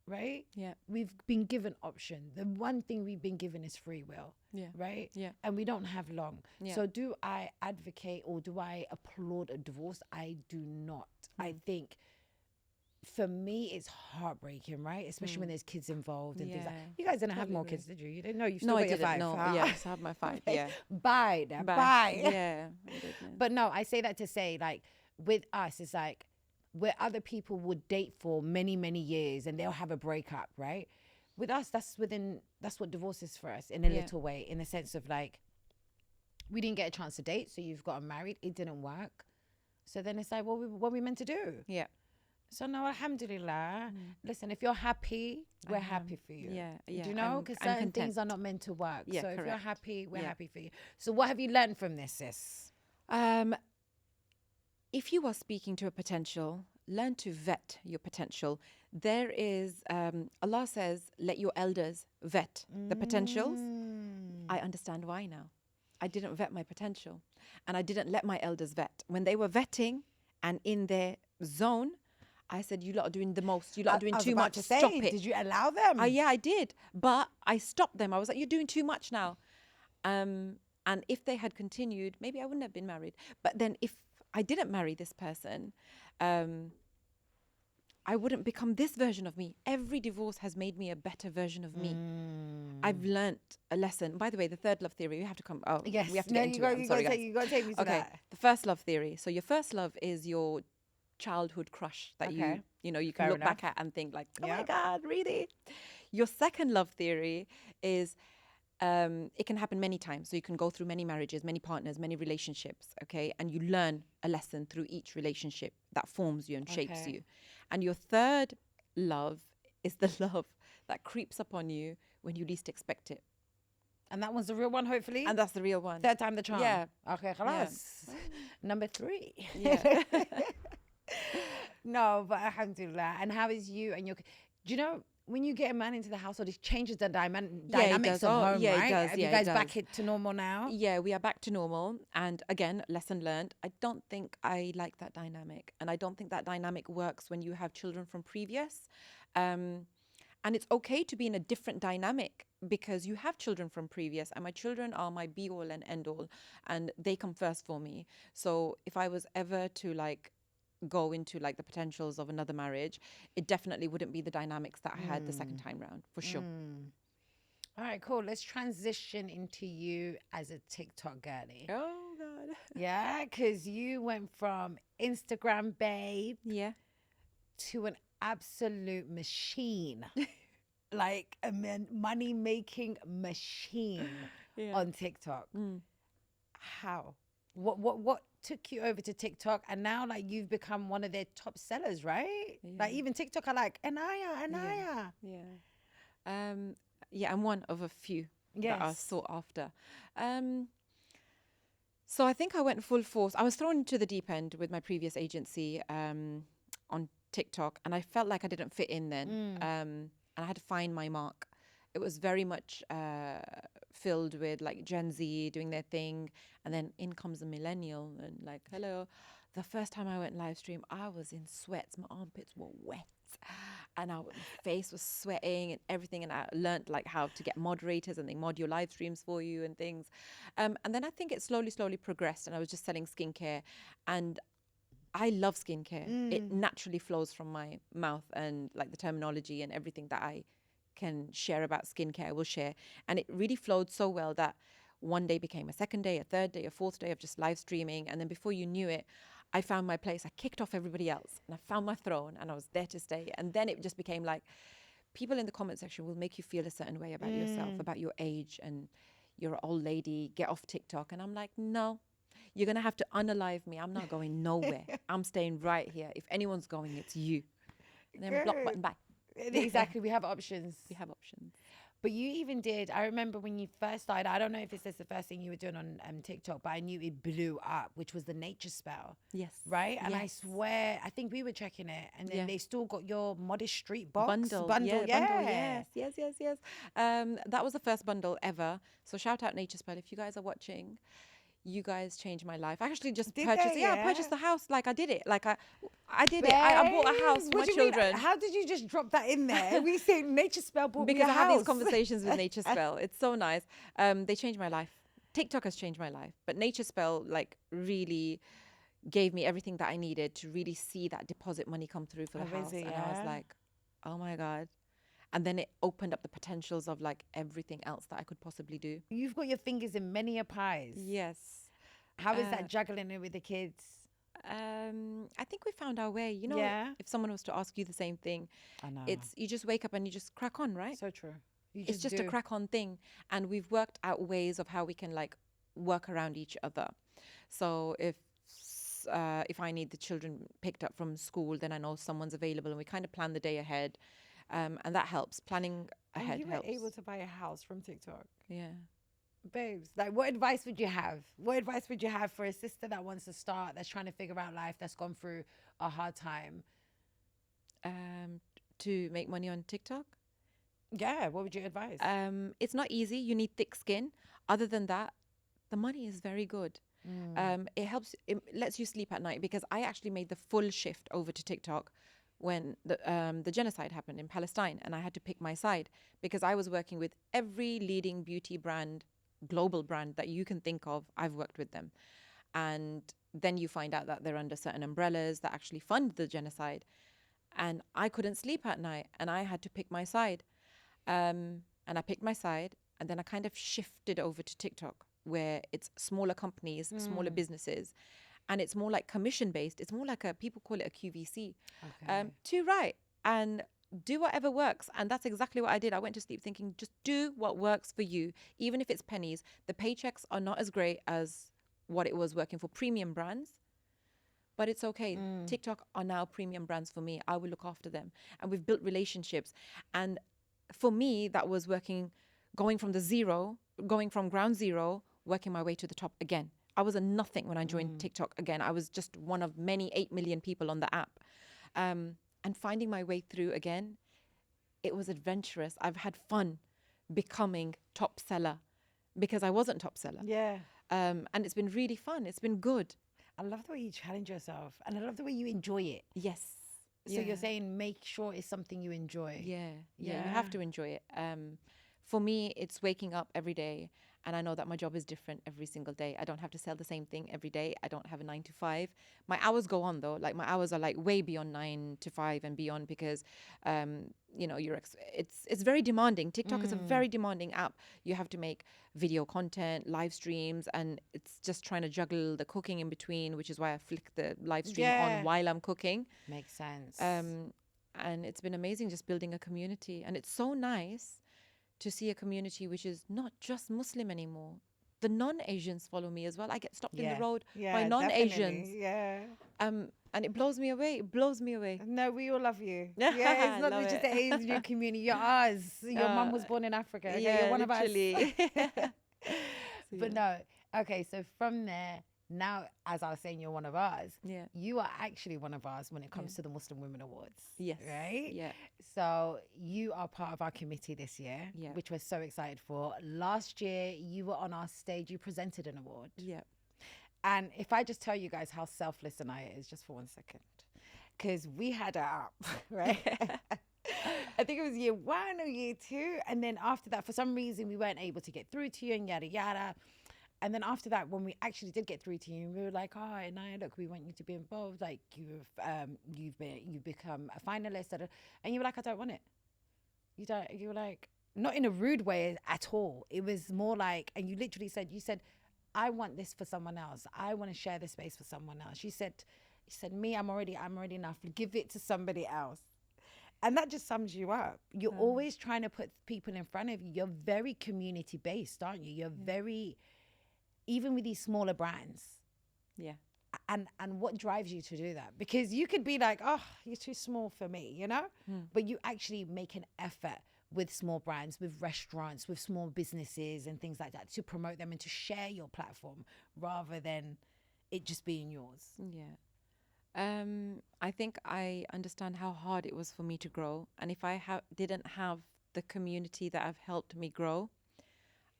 right? Yeah. We've been given option. The one thing we've been given is free will, Yeah. right? Yeah. And we don't have long. Yeah. So do I advocate or do I applaud a divorce? I do not. I think for me, it's heartbreaking, right? Especially when there's kids involved and things like Yeah. You guys didn't have Totally more agree. kids, did you? You didn't know you still No, I got your didn't. five. No, Ah. yes, I have my 5. Yeah. Bye. Now, Bye. bye. Yeah. My goodness. But no, I say that to say, like, with us, it's like where other people would date for many, many years and they'll have a breakup, right? With us, that's what divorce is for us in a Yeah. little way, in the sense of like, we didn't get a chance to date, so you've gotten married, it didn't work. So then it's like, what we meant to do? Yeah. So no, alhamdulillah. Listen, if you're happy, we're happy for you. Yeah. Yeah. Do you know? I'm- Because I'm certain things are content. not meant to work. Yeah, so if you're correct. happy, we're Yeah. happy for you. So what have you learned from this, sis? If you are speaking to a potential, learn to vet your potential. There is, Allah says, let your elders vet the potentials. I understand why now. I didn't vet my potential and I didn't let my elders vet. When they were vetting and in their zone, I said, you lot are doing the most. You lot are doing too much. Stop it. Did you allow them? Yeah, I did. But I stopped them. I was like, you're doing too much now. And if they had continued, maybe I wouldn't have been married. But then if I didn't marry this person, I wouldn't become this version of me. Every divorce has made me a better version of me. I've learnt a lesson. By the way, the third love theory, we have to come. Oh, Yes. we have to No, get into it. I'm sorry, guys. you got to take me to Okay, that. the first love theory. So your first love is your childhood crush that Okay. you can Fair look back enough. at and think like, oh Yeah. my God, really? Your second love theory is it can happen many times. So you can go through many marriages, many partners, many relationships, okay? And you learn a lesson through each relationship that forms you and shapes Okay. you. And your third love is the love that creeps up on you when you least expect it. And that one's the real one, hopefully. And that's the real one. Third time the charm. Yeah. Okay, khalas. Number 3. Yeah. No, but alhamdulillah. And how is you and your... Do you know, when you get a man into the household, it changes the dynamics does. of Oh, home, yeah, it right? does. Have Yeah, you it guys back does. it to normal now? Yeah, we are back to normal. And again, lesson learned. I don't think I like that dynamic. And I don't think that dynamic works when you have children from previous. And it's okay to be in a different dynamic because you have children from previous. And my children are my be all and end all. And they come first for me. So if I was ever to like go into like the potentials of another marriage, it definitely wouldn't be the dynamics that I had the second time round, for sure. All right, cool. Let's transition into you as a TikTok girlie. Oh, God. Yeah, because you went from Instagram babe Yeah. to an absolute machine, like a money-making machine on TikTok. How? What took you over to TikTok? And now, like, you've become one of their top sellers, right? Like, even TikTok are like, Eniyah. Yeah, I'm one of a few that are Yes. sought after. So I think I went full force. I was thrown into the deep end with my previous agency on TikTok, and I felt like I didn't fit in then. And I had to find my mark. It was very much filled with like Gen Z doing their thing, and then in comes a millennial and like, hello. The first time I went live stream, I was in sweats. My armpits were wet, and my face was sweating and everything. And I learned like how to get moderators, and they mod your live streams for you and things. And then I think it slowly progressed, and I was just selling skincare, and I love skincare. It naturally flows from my mouth, and like the terminology and everything that I can share about skincare, I will share. And it really flowed so well that one day became a second day, a third day, a fourth day of just live streaming. And then before you knew it, I found my place. I kicked off everybody else, and I found my throne, and I was there to stay. And then it just became like, people in the comment section will make you feel a certain way about yourself, about your age, and you're an old lady, get off TikTok. And I'm like, no, you're going to have to unalive me. I'm not going nowhere. I'm staying right here. If anyone's going, it's you. And then block button back. Exactly. We have options. We have options. But you even did, I remember when you first started, I don't know if it's the first thing you were doing on TikTok, but I knew it blew up, which was the nature spell. Yes. Right? And I Yes. swear, I think we were checking it, and then Yeah. they still got your Modest Street box. Bundle. Yes. That was the first bundle ever. So shout out Nature Spell. If you guys are watching, you guys changed my life. I actually just Did purchased. they? I purchased the house. Like I did it. Like I did it. I bought a house for What my do you mean? children. How did you just drop that in there? We say Nature Spell bought me Because a I had these house. conversations with Nature Spell. It's so nice. They changed my life. TikTok has changed my life, but Nature Spell like really gave me everything that I needed to really see that deposit money come through for the house. Busy, And I was yeah. like, oh my God. And then it opened up the potentials of like everything else that I could possibly do. You've got your fingers in many a pies. Yes. How is that juggling it with the kids? I think we found our way. You know, Yeah. if someone was to ask you the same thing, I know. it's you just wake up and you just crack on, right? so true. You It's just a do. crack on thing. And we've worked out ways of how we can like work around each other. So if I need the children picked up from school, then I know someone's available, and we kind of plan the day ahead. And that helps. Planning ahead And you were helps. able to buy a house from TikTok. Yeah. Babes, like what advice would you have? What advice would you have for a sister that wants to start, that's trying to figure out life, that's gone through a hard time? To make money on TikTok? Yeah, what would you advise? It's not easy. You need thick skin. Other than that, the money is very good. It helps. It lets you sleep at night, because I actually made the full shift over to TikTok when the genocide happened in Palestine, and I had to pick my side, because I was working with every leading beauty brand, global brand that you can think of. I've worked with them. And then you find out that they're under certain umbrellas that actually fund the genocide. And I couldn't sleep at night, and I had to pick my side. And I picked my side, and then I kind of shifted over to TikTok, where it's smaller companies, smaller businesses, and it's more like commission based. It's more like people call it a QVC. Okay. To write and do whatever works. And that's exactly what I did. I went to sleep thinking, just do what works for you, even if it's pennies. The paychecks are not as great as what it was working for premium brands, but it's okay. TikTok are now premium brands for me. I will look after them. And we've built relationships. And for me, that was going from ground zero, working my way to the top again. I was a nothing when I joined TikTok again. I was just one of many 8 million people on the app. And finding my way through again, it was adventurous. I've had fun becoming top seller, because I wasn't top seller. Yeah. And it's been really fun. It's been good. I love the way you challenge yourself, and I love the way you enjoy it. Yes. So you're saying make sure it's something you enjoy. Yeah. You have to enjoy it. For me, it's waking up every day, and I know that my job is different every single day. I don't have to sell the same thing every day. I don't have a 9 to 5. My hours go on though. Like my hours are like way beyond 9 to 5 and beyond, because it's very demanding. TikTok is a very demanding app. You have to make video content, live streams, and it's just trying to juggle the cooking in between, which is why I flick the live stream on while I'm cooking. Makes sense. And it's been amazing just building a community. And it's so nice to see a community which is not just Muslim anymore. The non-Asians follow me as well. I get stopped in the road by non-Asians. Definitely. Yeah. And it blows me away. It blows me away. No, we all love you. Yeah, it's not Love just it. the Asian community. You're ours. Your mum was born in Africa. Okay? You're one of us. literally. But no. Okay, so from there, now, as I was saying, you're one of ours. Yeah. You are actually one of ours when it comes to the Muslim Women Awards. Yes. Right? Yeah. So you are part of our committee this year, Yeah. which we're so excited for. Last year, you were on our stage, you presented an award. Yeah. And if I just tell you guys how selfless Eniyah is, just for 1 second, because we had her up, right? I think it was year 1 or year 2. And then after that, for some reason, we weren't able to get through to you and yada, yada. And then after that, when we actually did get through to you, we were like, "Oh, Eniyah, look, we want you to be involved. Like, you've become a finalist." And you were like, "I don't want it." You were like, not in a rude way at all. It was more like, and you literally said, "I want this for someone else. I want to share this space for someone else." You said, "Me, I'm already enough. Give it to somebody else." And that just sums you up. You're always trying to put people in front of you. You're very community based, aren't you? You're very, even with these smaller brands. Yeah. And what drives you to do that? Because you could be like, "Oh, you're too small for me," you know? But you actually make an effort with small brands, with restaurants, with small businesses and things like that to promote them and to share your platform rather than it just being yours. Yeah. I think I understand how hard it was for me to grow. And if I didn't have the community that have helped me grow,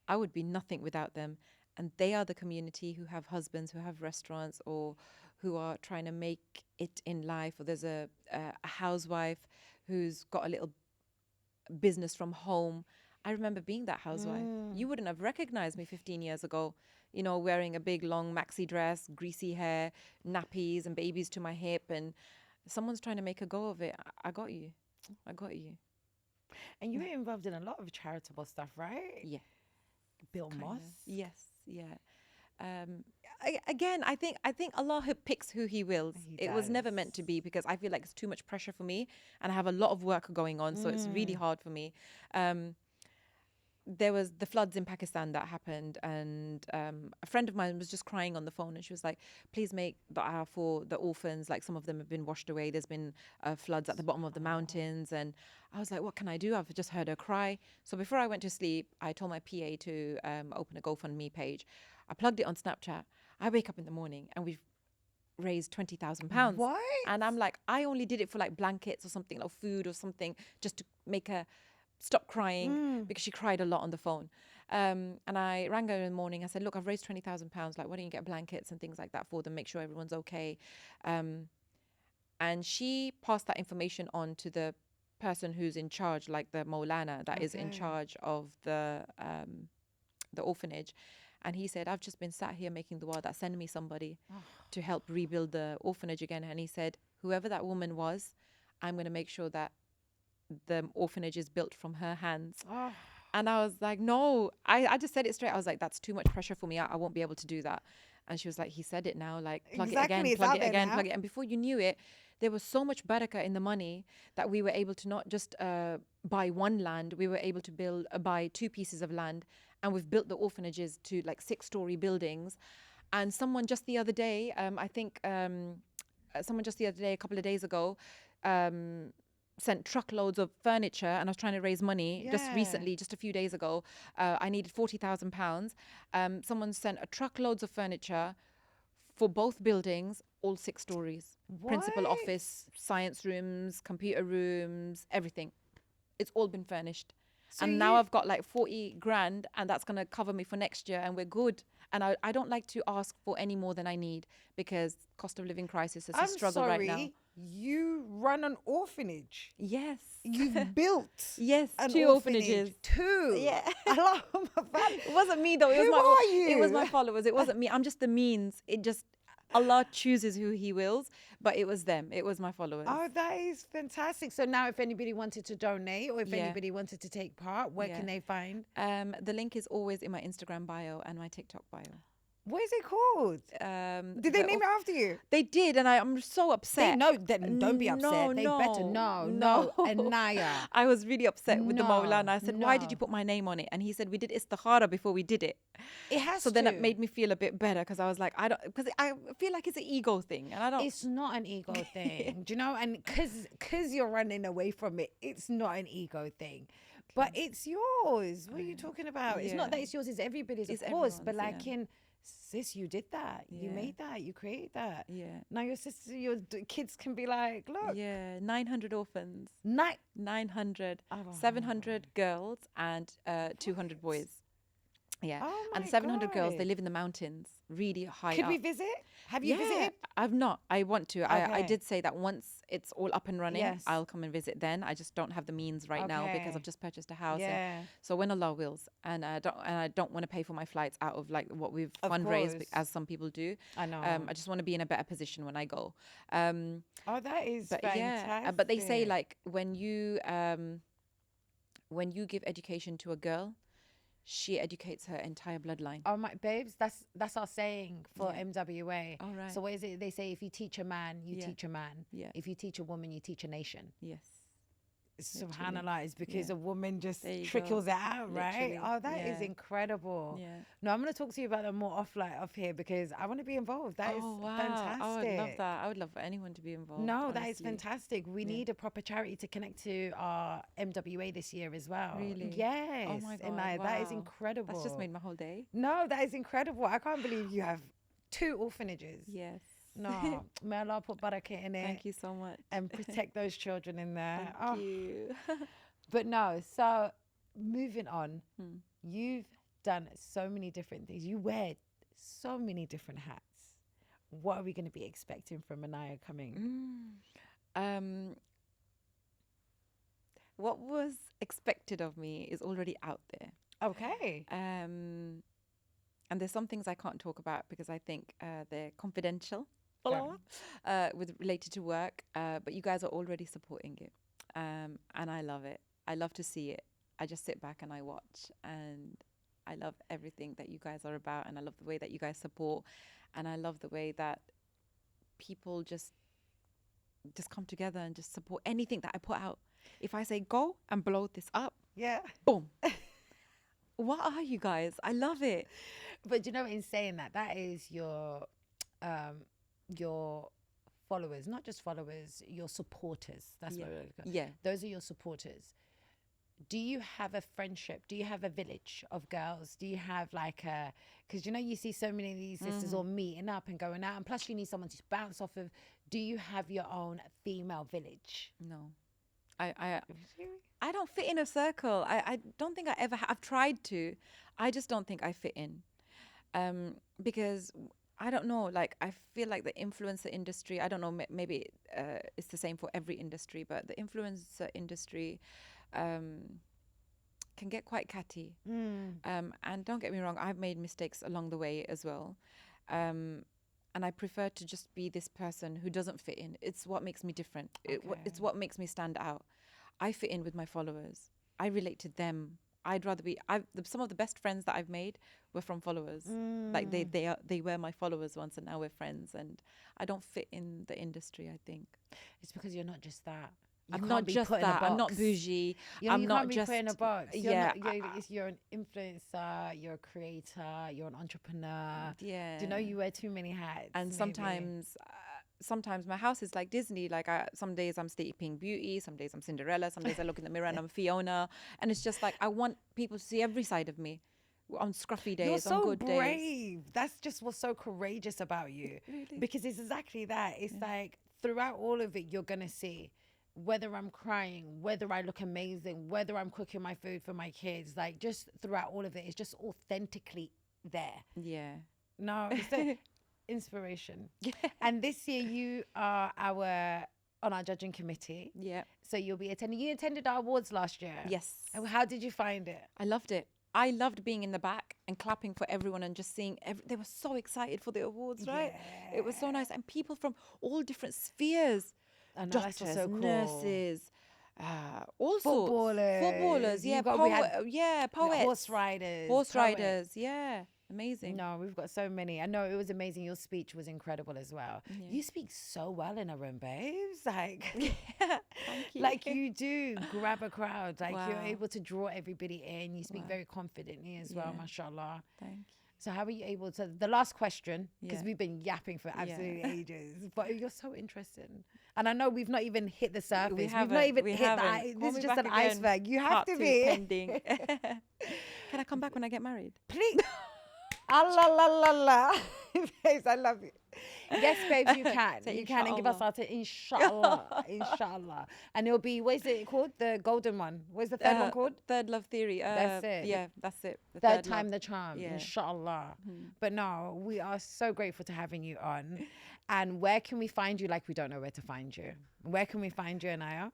I would be nothing without them. And they are the community who have husbands, who have restaurants, or who are trying to make it in life. Or there's a housewife who's got a little business from home. I remember being that housewife. You wouldn't have recognized me 15 years ago, you know, wearing a big long maxi dress, greasy hair, nappies and babies to my hip, and someone's trying to make a go of it. I got you. I got you. And you were involved in a lot of charitable stuff, right? Yeah. Bill Moss. Yes. Yeah. Again, I think Allah picks who He wills. It was never meant to be, because I feel like it's too much pressure for me, and I have a lot of work going on, so it's really hard for me. There was the floods in Pakistan that happened, and a friend of mine was just crying on the phone, and she was like, "Please make dua for the orphans. Like, some of them have been washed away. There's been floods at the bottom of the mountains." And I was like, "What can I do?" I've just heard her cry. So before I went to sleep, I told my PA to open a GoFundMe page. I plugged it on Snapchat. I wake up in the morning and we've raised £20,000. What? And I'm like, I only did it for like blankets or something, or food or something, just to make her stop crying, because she cried a lot on the phone. And I rang her in the morning. I said, "Look, I've raised £20,000. Like, why don't you get blankets and things like that for them? Make sure everyone's okay." And she passed that information on to the person who's in charge, like the Maulana that is in charge of the orphanage. And he said, "I've just been sat here making dua that send me somebody to help rebuild the orphanage again." And he said, "Whoever that woman was, I'm going to make sure that the orphanage is built from her hands." And I was like, "No," I just said it straight. I was like, "That's too much pressure for me. I won't be able to do that." And she was like, "He said it now, like, plug it again, plug it again, plug it." And before you knew it, there was so much barakah in the money that we were able to not just buy one land, we were able to buy 2 pieces of land. And we've built the orphanages to like 6-story buildings. And someone just the other day, a couple of days ago, sent truckloads of furniture, and I was trying to raise money just recently, just a few days ago. I needed £40,000. Someone sent a truckloads of furniture for both buildings, all 6 stories. What? Principal office, science rooms, computer rooms, everything. It's all been furnished. So now I've got like 40 grand, and that's going to cover me for next year, and we're good. And I don't like to ask for any more than I need, because cost of living crisis is a struggle right now. You run an orphanage. Yes. You've built yes, an 2 orphanages. 2. Yeah. It wasn't me though. Who are you? It was my followers. It wasn't me. I'm just the means. Allah chooses who He wills, but it was them. It was my followers. Oh, that is fantastic. So now if anybody wanted to donate, or if anybody wanted to take part, where can they find? The link is always in my Instagram bio and my TikTok bio. What is it called? Did they name it after you? They did, and I'm so upset. They know. Don't be upset. They better know. No, Eniyah. I was really upset with the Maulana. I said, "Why did you put my name on it?" And he said, "We did istikhara before we did it." It has so then it made me feel a bit better, because I was like, because I feel like it's an ego thing, and I don't. It's not an ego thing, do you know? And because you're running away from it, it's not an ego thing. But it's yours. What are you talking about? It's not that Yeah. it's yours, it's everybody's, It's of course. But everyone's, like yeah. in, sis, you did that. You Yeah. made that. You created that. Yeah. Now your sister, kids can be like, look, Yeah. 900 orphans. night. 900. I don't know. 700 girls and 200 What? boys. Yeah. Oh And my 700 girls, they God. live in the mountains, really high Could up. we visit? Have you Yeah, visited? I've not. I want to. I Okay. did say that once it's all up and running, Yes. I'll come and visit then. I just don't have the means right now because Okay. I've just purchased a house. And Yeah. so when Allah wills, and I don't want to pay for my flights out of like what we've Of fundraised course. as some people do. I know. I just want to be in a better position when I go. Um, Oh, that is but fantastic. yeah, but they say like when you give education to a girl, she educates her entire bloodline. Oh my babes, that's our saying for Yeah. MWA. All right. So what is it? They say if you teach a man, you Yeah. teach a man. Yeah. If you teach a woman, you teach a nation. Yes. Subhanallah, it's because Yeah. a woman just There you trickles go. it out, right? Literally. Oh, that is Yeah. incredible. Yeah. No, I'm gonna talk to you about that more off here because I want to be involved. That is Oh wow! fantastic. I would love that. I would love for anyone to be involved. No, that is honestly. fantastic. We Yeah. need a proper charity to connect to our MWA this year as well. Really? Yes. Oh my God! And that is wow. incredible. That's just made my whole day. No, that is incredible. I can't believe you have 2 orphanages. Yes. No, may Allah put barakah in it Thank you so much. and protect those children in there. Thank you. But no, so moving on, Hmm. you've done so many different things. You wear so many different hats. What are we going to be expecting from Eniyah coming? What was expected of me is already out there. Okay. And there's some things I can't talk about because I think they're confidential. With related to work, but you guys are already supporting it, and I love it. I love to see it. I just sit back and I watch, and I love everything that you guys are about, and I love the way that you guys support, and I love the way that people just come together and just support anything that I put out. If I say go and blow this up, Yeah. boom. What are you guys? I love it. But you know, in saying that, that is your followers, not just followers, your supporters. That's what we're going. Yeah. Those are your supporters. Do you have a friendship? Do you have a village of girls? Do you have like a, because you know, you see so many of these sisters all meeting up and going out, and plus you need someone to bounce off of. Do you have your own female village? No. I don't fit in a circle. I don't think I ever I've tried to. I just don't think I fit in. Because I don't know, like I feel like the influencer industry, I don't know, maybe it's the same for every industry, but the influencer industry can get quite catty. And don't get me wrong, I've made mistakes along the way as well. And I prefer to just be this person who doesn't fit in. It's what makes me different. It's what makes me stand out. I fit in with my followers. I relate to them. I'd rather be. Some of the best friends that I've made were from followers. Like they were my followers once, and now we're friends. And I don't fit in the industry. I think It's because you're not just that. I'm not just that. I'm not bougie. I'm You not can't be just put in a box. Yeah. You're an influencer. You're a creator. You're an entrepreneur. Yeah. Do you know you wear too many hats? And maybe? sometimes my house is like Disney. Like some days I'm Sleeping Beauty, some days I'm Cinderella, some days I look in the mirror and I'm Fiona. And it's just like I want people to see every side of me on scruffy days, You're so on good days. brave. That's just what's so courageous about you. Really? Because it's exactly that. It's like throughout all of it, you're gonna see whether I'm crying, whether I look amazing, whether I'm cooking my food for my kids. Like just throughout all of it, it's just authentically there. Yeah. No, it's the inspiration. And this year you are on our judging committee. Yeah. So you'll be attending. You attended our awards last year. Yes. And how did you find it? I loved it. I loved being in the back and clapping for everyone and just seeing they were so excited for the awards, right? It was so nice. And people from all different spheres. I know, that's Doctors, just so cool. nurses, all Footballers. sorts. Footballers, You yeah. got- we had- Poets. Horse riders. Horse poets. riders, yeah. Amazing. No, we've got so many. I know it was amazing. Your speech was incredible as well. Yeah. You speak so well in a room, babes. Like, Thank you. like you do grab a crowd. Like you're Wow. able to draw everybody in. You speak Wow. very confidently as well, Yeah. mashallah. Thank So how are you able to, the last question, because Yeah. we've been yapping for Yeah. absolutely ages, but you're so interesting. And I know we've not even hit the surface. We We've haven't. not even we hit haven't. this Call is me just back an again. iceberg. You have Part to two be. pending. Can I come back when I get married? Please. Allah, la, la, la. Babes, I love you. Yes, babes, you can. Say You can. And give us inshallah. our inshallah. And it'll be, what is it called? The golden one. What's the third one called? Third love theory. That's it. Yeah, that's it. The Third time love. the charm, Yeah. inshallah. But no, we are so grateful to having you on. And where can we find you? Like, we don't know where to find you. Where can we find you, Eniyah?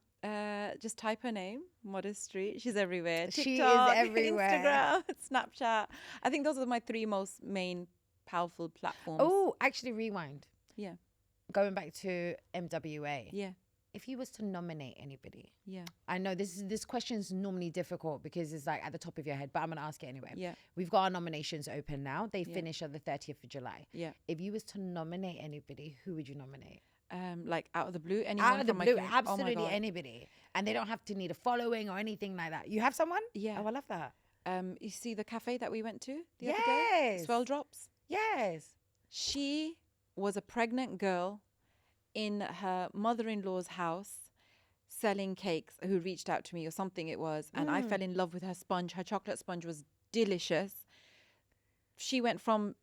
Just type her name, Modesty. She's everywhere. She is TikTok, everywhere. Instagram, Snapchat. I think those are my three most main powerful platforms. Oh, actually, rewind. Yeah. Going back to MWA. Yeah. If you was to nominate anybody, Yeah. I know this question is normally difficult because it's like at the top of your head, but I'm gonna ask it anyway. Yeah. We've got our nominations open now. They Yeah. finish on the 30th of July. Yeah. If you was to nominate anybody, who would you nominate? Like out of the blue, anyone Out of the from my blue, community? Oh my absolutely God. anybody, and they don't have to need a following or anything like that. You have someone? Yeah. Oh, I love that. You see the cafe that we went to the other day? Yes. Swell Drops. Yes. She was a pregnant girl in her mother-in-law's house selling cakes, who reached out to me or something it was, and I fell in love with her sponge. Her chocolate sponge was delicious. She went from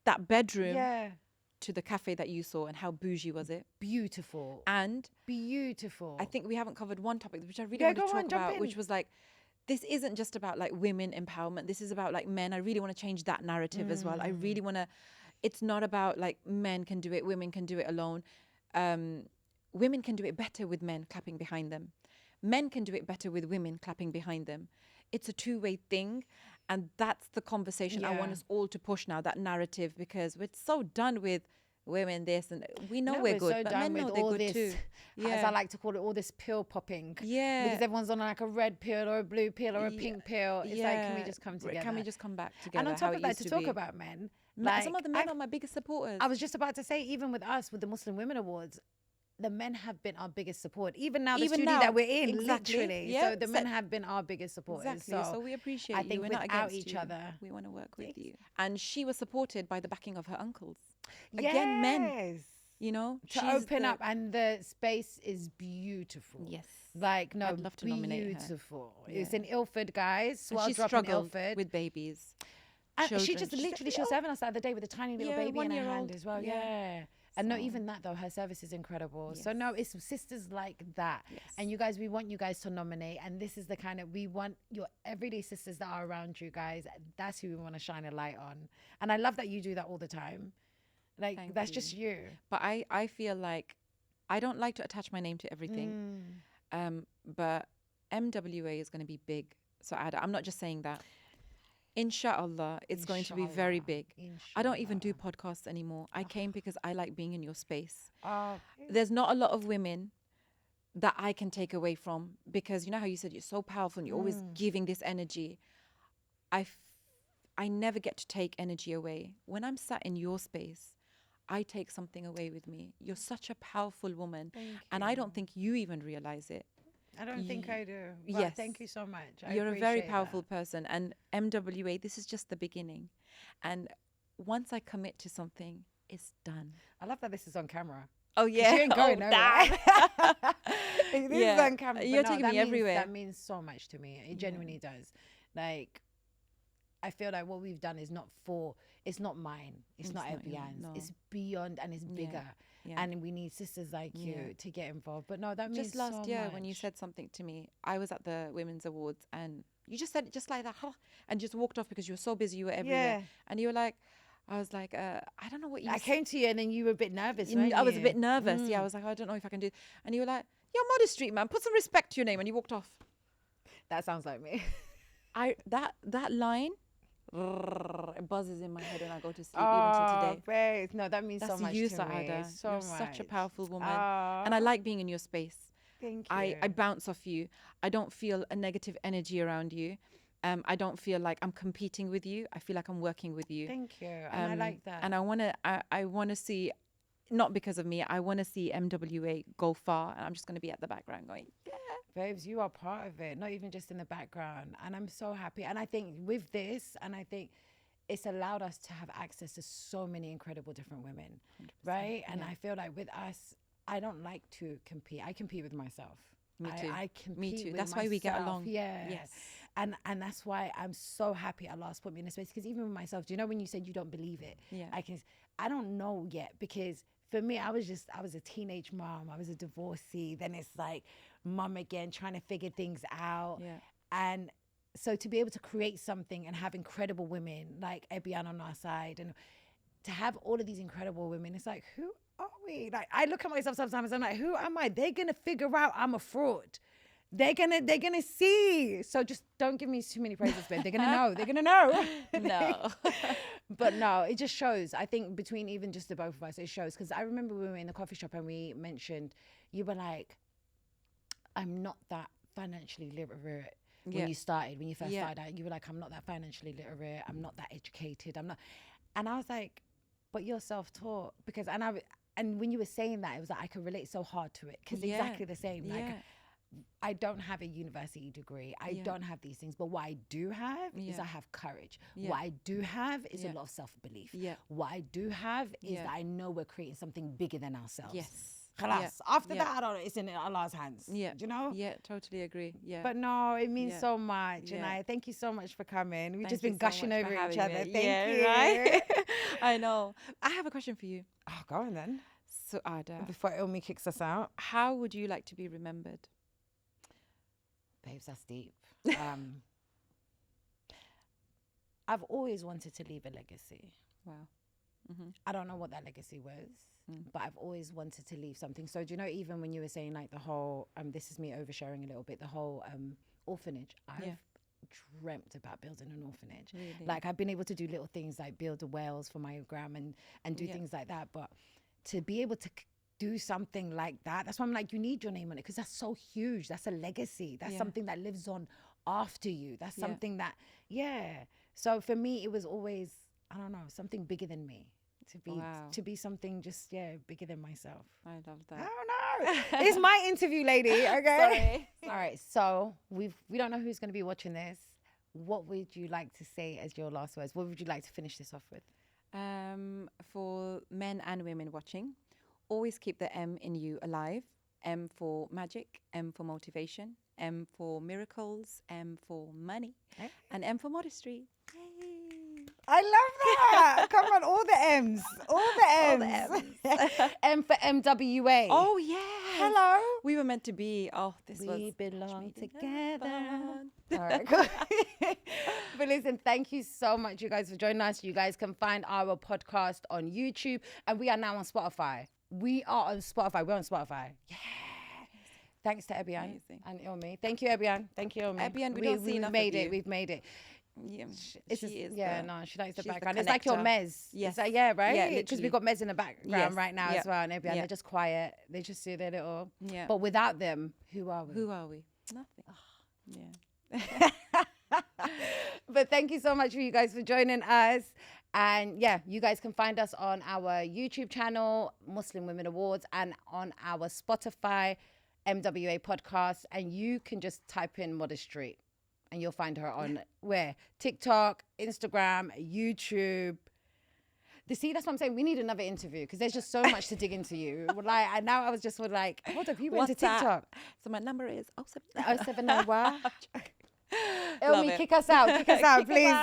that bedroom Yeah. to the cafe that you saw, and how bougie was it? Beautiful. And Beautiful. I think we haven't covered one topic which I really Yeah, want to go talk on, jump about, in. which was like, this isn't just about like women empowerment. This is about like men. I really want to change that narrative as well. I really want to, it's not about like men can do it, women can do it alone. Women can do it better with men clapping behind them. Men can do it better with women clapping behind them. It's a two-way thing. And that's the conversation I want Yeah. us all to push now, that narrative, because we're so done with women this, and we know No, we're good, so but done men know with they're all good this, too. as I like to call it, all this pill popping. Yeah. Because everyone's on like a red pill or a blue pill or a pink pill. It's like, can we just come together? Can we just come back together? And on top how of it that, used to talk be? about men, Some of the men are my biggest supporters. I was just about to say, even with us, with the Muslim Women Awards, the men have been our biggest support. Even now, the Even studio now, that we're in, exactly. literally. Yeah, So the so- men have been our biggest supporters. Exactly. So we appreciate I you. think We're not without against each you. other. We want to work with Thanks. you. And she was supported by the backing of her uncles. Again, men. You know, To she's open the- up, and the space is beautiful. Yes. Like, no, I'd love to nominate her. beautiful. It's Yeah. in Ilford, guys. And Swell she Drop in struggled Ilford. with babies. And she children. just She's literally, she was serving us the other day with a tiny little Yeah, baby in her 1-year-old. hand as well. Yeah. Yeah. And no, So- even that though, her service is incredible. So Yes. no, it's sisters like that. Yes. And you guys, we want you guys to nominate. And this is the kind of, we want your everyday sisters that are around you guys. That's who we want to shine a light on. And I love that you do that all the time. Like, Thank that's you. just you. But I feel like I don't like to attach my name to everything. But MWA is going to be big. So I'm not just saying that. Inshallah, it's going to be very Inshallah. big. I don't even do podcasts anymore. I came because I like being in your space. Oh, There's not a lot of women that I can take away from, because you know how you said you're so powerful and you're always giving this energy. I never get to take energy away. When I'm sat in your space, I take something away with me. You're such a powerful woman. And I don't think you even realize it. I don't think I do. But Yes. Thank you so much. I You're a very appreciate powerful that. person. And MWA, this is just the beginning. And once I commit to something, it's done. I love that this is on camera. Oh, 'Cause yeah. You ain't going nowhere. This is Yeah. on camera. You're but taking that me means- everywhere. That means so much to me. It genuinely does. Like, I feel like what we've done is not for, it's not mine. It's not not your- Evian's. no. It's beyond and it's bigger. Yeah. And we need sisters like you Yeah. to get involved. But no, that means Just last so year when you much. said something to me, I was at the Women's Awards and you just said it just like that, huh, and just walked off because you were so busy, you were everywhere. Yeah. And you were like, I was like, I don't know what you I said. came to you and then you were a bit nervous, weren't I was a you? bit nervous. Yeah, I was like, I don't know if I can do. And you were like, you're Modest Street, man. Put some respect to your name. And you walked off. That sounds like me. That line, it buzzes in my head when I go to sleep, Oh, even till today. babe. No, that means That's so much you, to Saada. me. So You're much. such a powerful woman. And I like being in your space. Thank you. I bounce off you. I don't feel a negative energy around you. I don't feel like I'm competing with you. I feel like I'm working with you. Thank you. And I like that. And I wanna see, not because of me, I wanna see MWA go far. And I'm just gonna be at the background going, yeah. Babes, you are part of it, not even just in the background. And I'm so happy. And I think with this, and I think it's allowed us to have access to so many incredible different women, 100%, right? And yeah. I feel like with us, I don't like to compete. I compete with myself. Me too. I compete Me too. with That's why we get myself. along. Yeah. Yes. And that's why I'm so happy Allah put me in a space, because even with myself, do you know when you said you don't believe it? Yeah. I don't know yet, because for me, I was a teenage mom. I was a divorcee. Then it's like mom again, trying to figure things out. Yeah. And so to be able to create something and have incredible women like Ebian on our side, and to have all of these incredible women, it's like, who are we? Like, I look at myself sometimes, I'm like, who am I? They're gonna figure out I'm a fraud. They're gonna see. So just don't give me too many praises, babe. They're gonna know. No. But no, it just shows. I think between even just the both of us, it shows. Because I remember we were in the coffee shop and we mentioned, you were like, I'm not that financially literate. When you started, when you first started out, you were like, I'm not that financially literate. I'm not that educated. I'm not. And I was like, but you're self-taught. Because, and when you were saying that, it was like, I could relate so hard to it. Because exactly the same. Like, I don't have a university degree. I don't have these things. But what I do have is I have courage. What I do have is a lot of self-belief. What I do have is that I know we're creating something bigger than ourselves. Yes. After that, I don't know, it's in Allah's hands. Yeah. Do you know? Yeah, totally agree. Yeah. But no, it means so much. And I thank you so much for coming. We've just been so gushing much over for each having other. me. Thank you. Right? I know. I have a question for you. Oh, go on then. So, Ada, Before Ilmi kicks us out. how would you like to be remembered? Babes, that's deep. I've always wanted to leave a legacy. Wow. Mm-hmm. I don't know what that legacy was, but I've always wanted to leave something. So do you know, even when you were saying like the whole, this is me oversharing a little bit, the whole orphanage, I've dreamt about building an orphanage. Really? Like, I've been able to do little things like build a Wales for my gram and do things like that. But to be able to do something like that, that's why I'm like, you need your name on it, because that's so huge. That's a legacy. That's something that lives on after you. That's something that, So for me, it was always, I don't know, something bigger than me. To be something just bigger than myself. I love that. I don't know. It's my interview, lady. Okay. Sorry. All right. So we don't know who's going to be watching this. What would you like to say as your last words? What would you like to finish this off with? For men and women watching, always keep the M in you alive. M for magic, M for motivation, M for miracles, M for money, and M for modesty. Yay. I love that. Come on, all the M's. All the M's. M for MWA. Oh, yeah. Hello. We were meant to be. Oh, We belong together. All right, cool. But listen, thank you so much, you guys, for joining us. You guys can find our podcast on YouTube, and we are now on Spotify. We're on Spotify. Yeah. Thanks to Ebian and Ilmi. Thank you, Ebian. Thank you, Ilmi. Ebian, we don't see enough made of it. you. We've made it. Yeah, She likes the she's background. the It's like your connector. Mez. Yes. It's like, right? Yeah, Because literally. we've got Mez in the background right now as well. And Ebian, they're just quiet. They just do their little. Yeah. But without them, who are we? Who are we? Nothing. Yeah. But thank you so much for you guys for joining us. And you guys can find us on our YouTube channel, Muslim Women Awards, and on our Spotify, MWA podcast. And you can just type in Modest Street and you'll find her on where? TikTok, Instagram, YouTube. See, that's what I'm saying. We need another interview because there's just so much to dig into you. Now I was just like, hold up, you went to TikTok. So my number is 070 Ilmi, kick us out, please.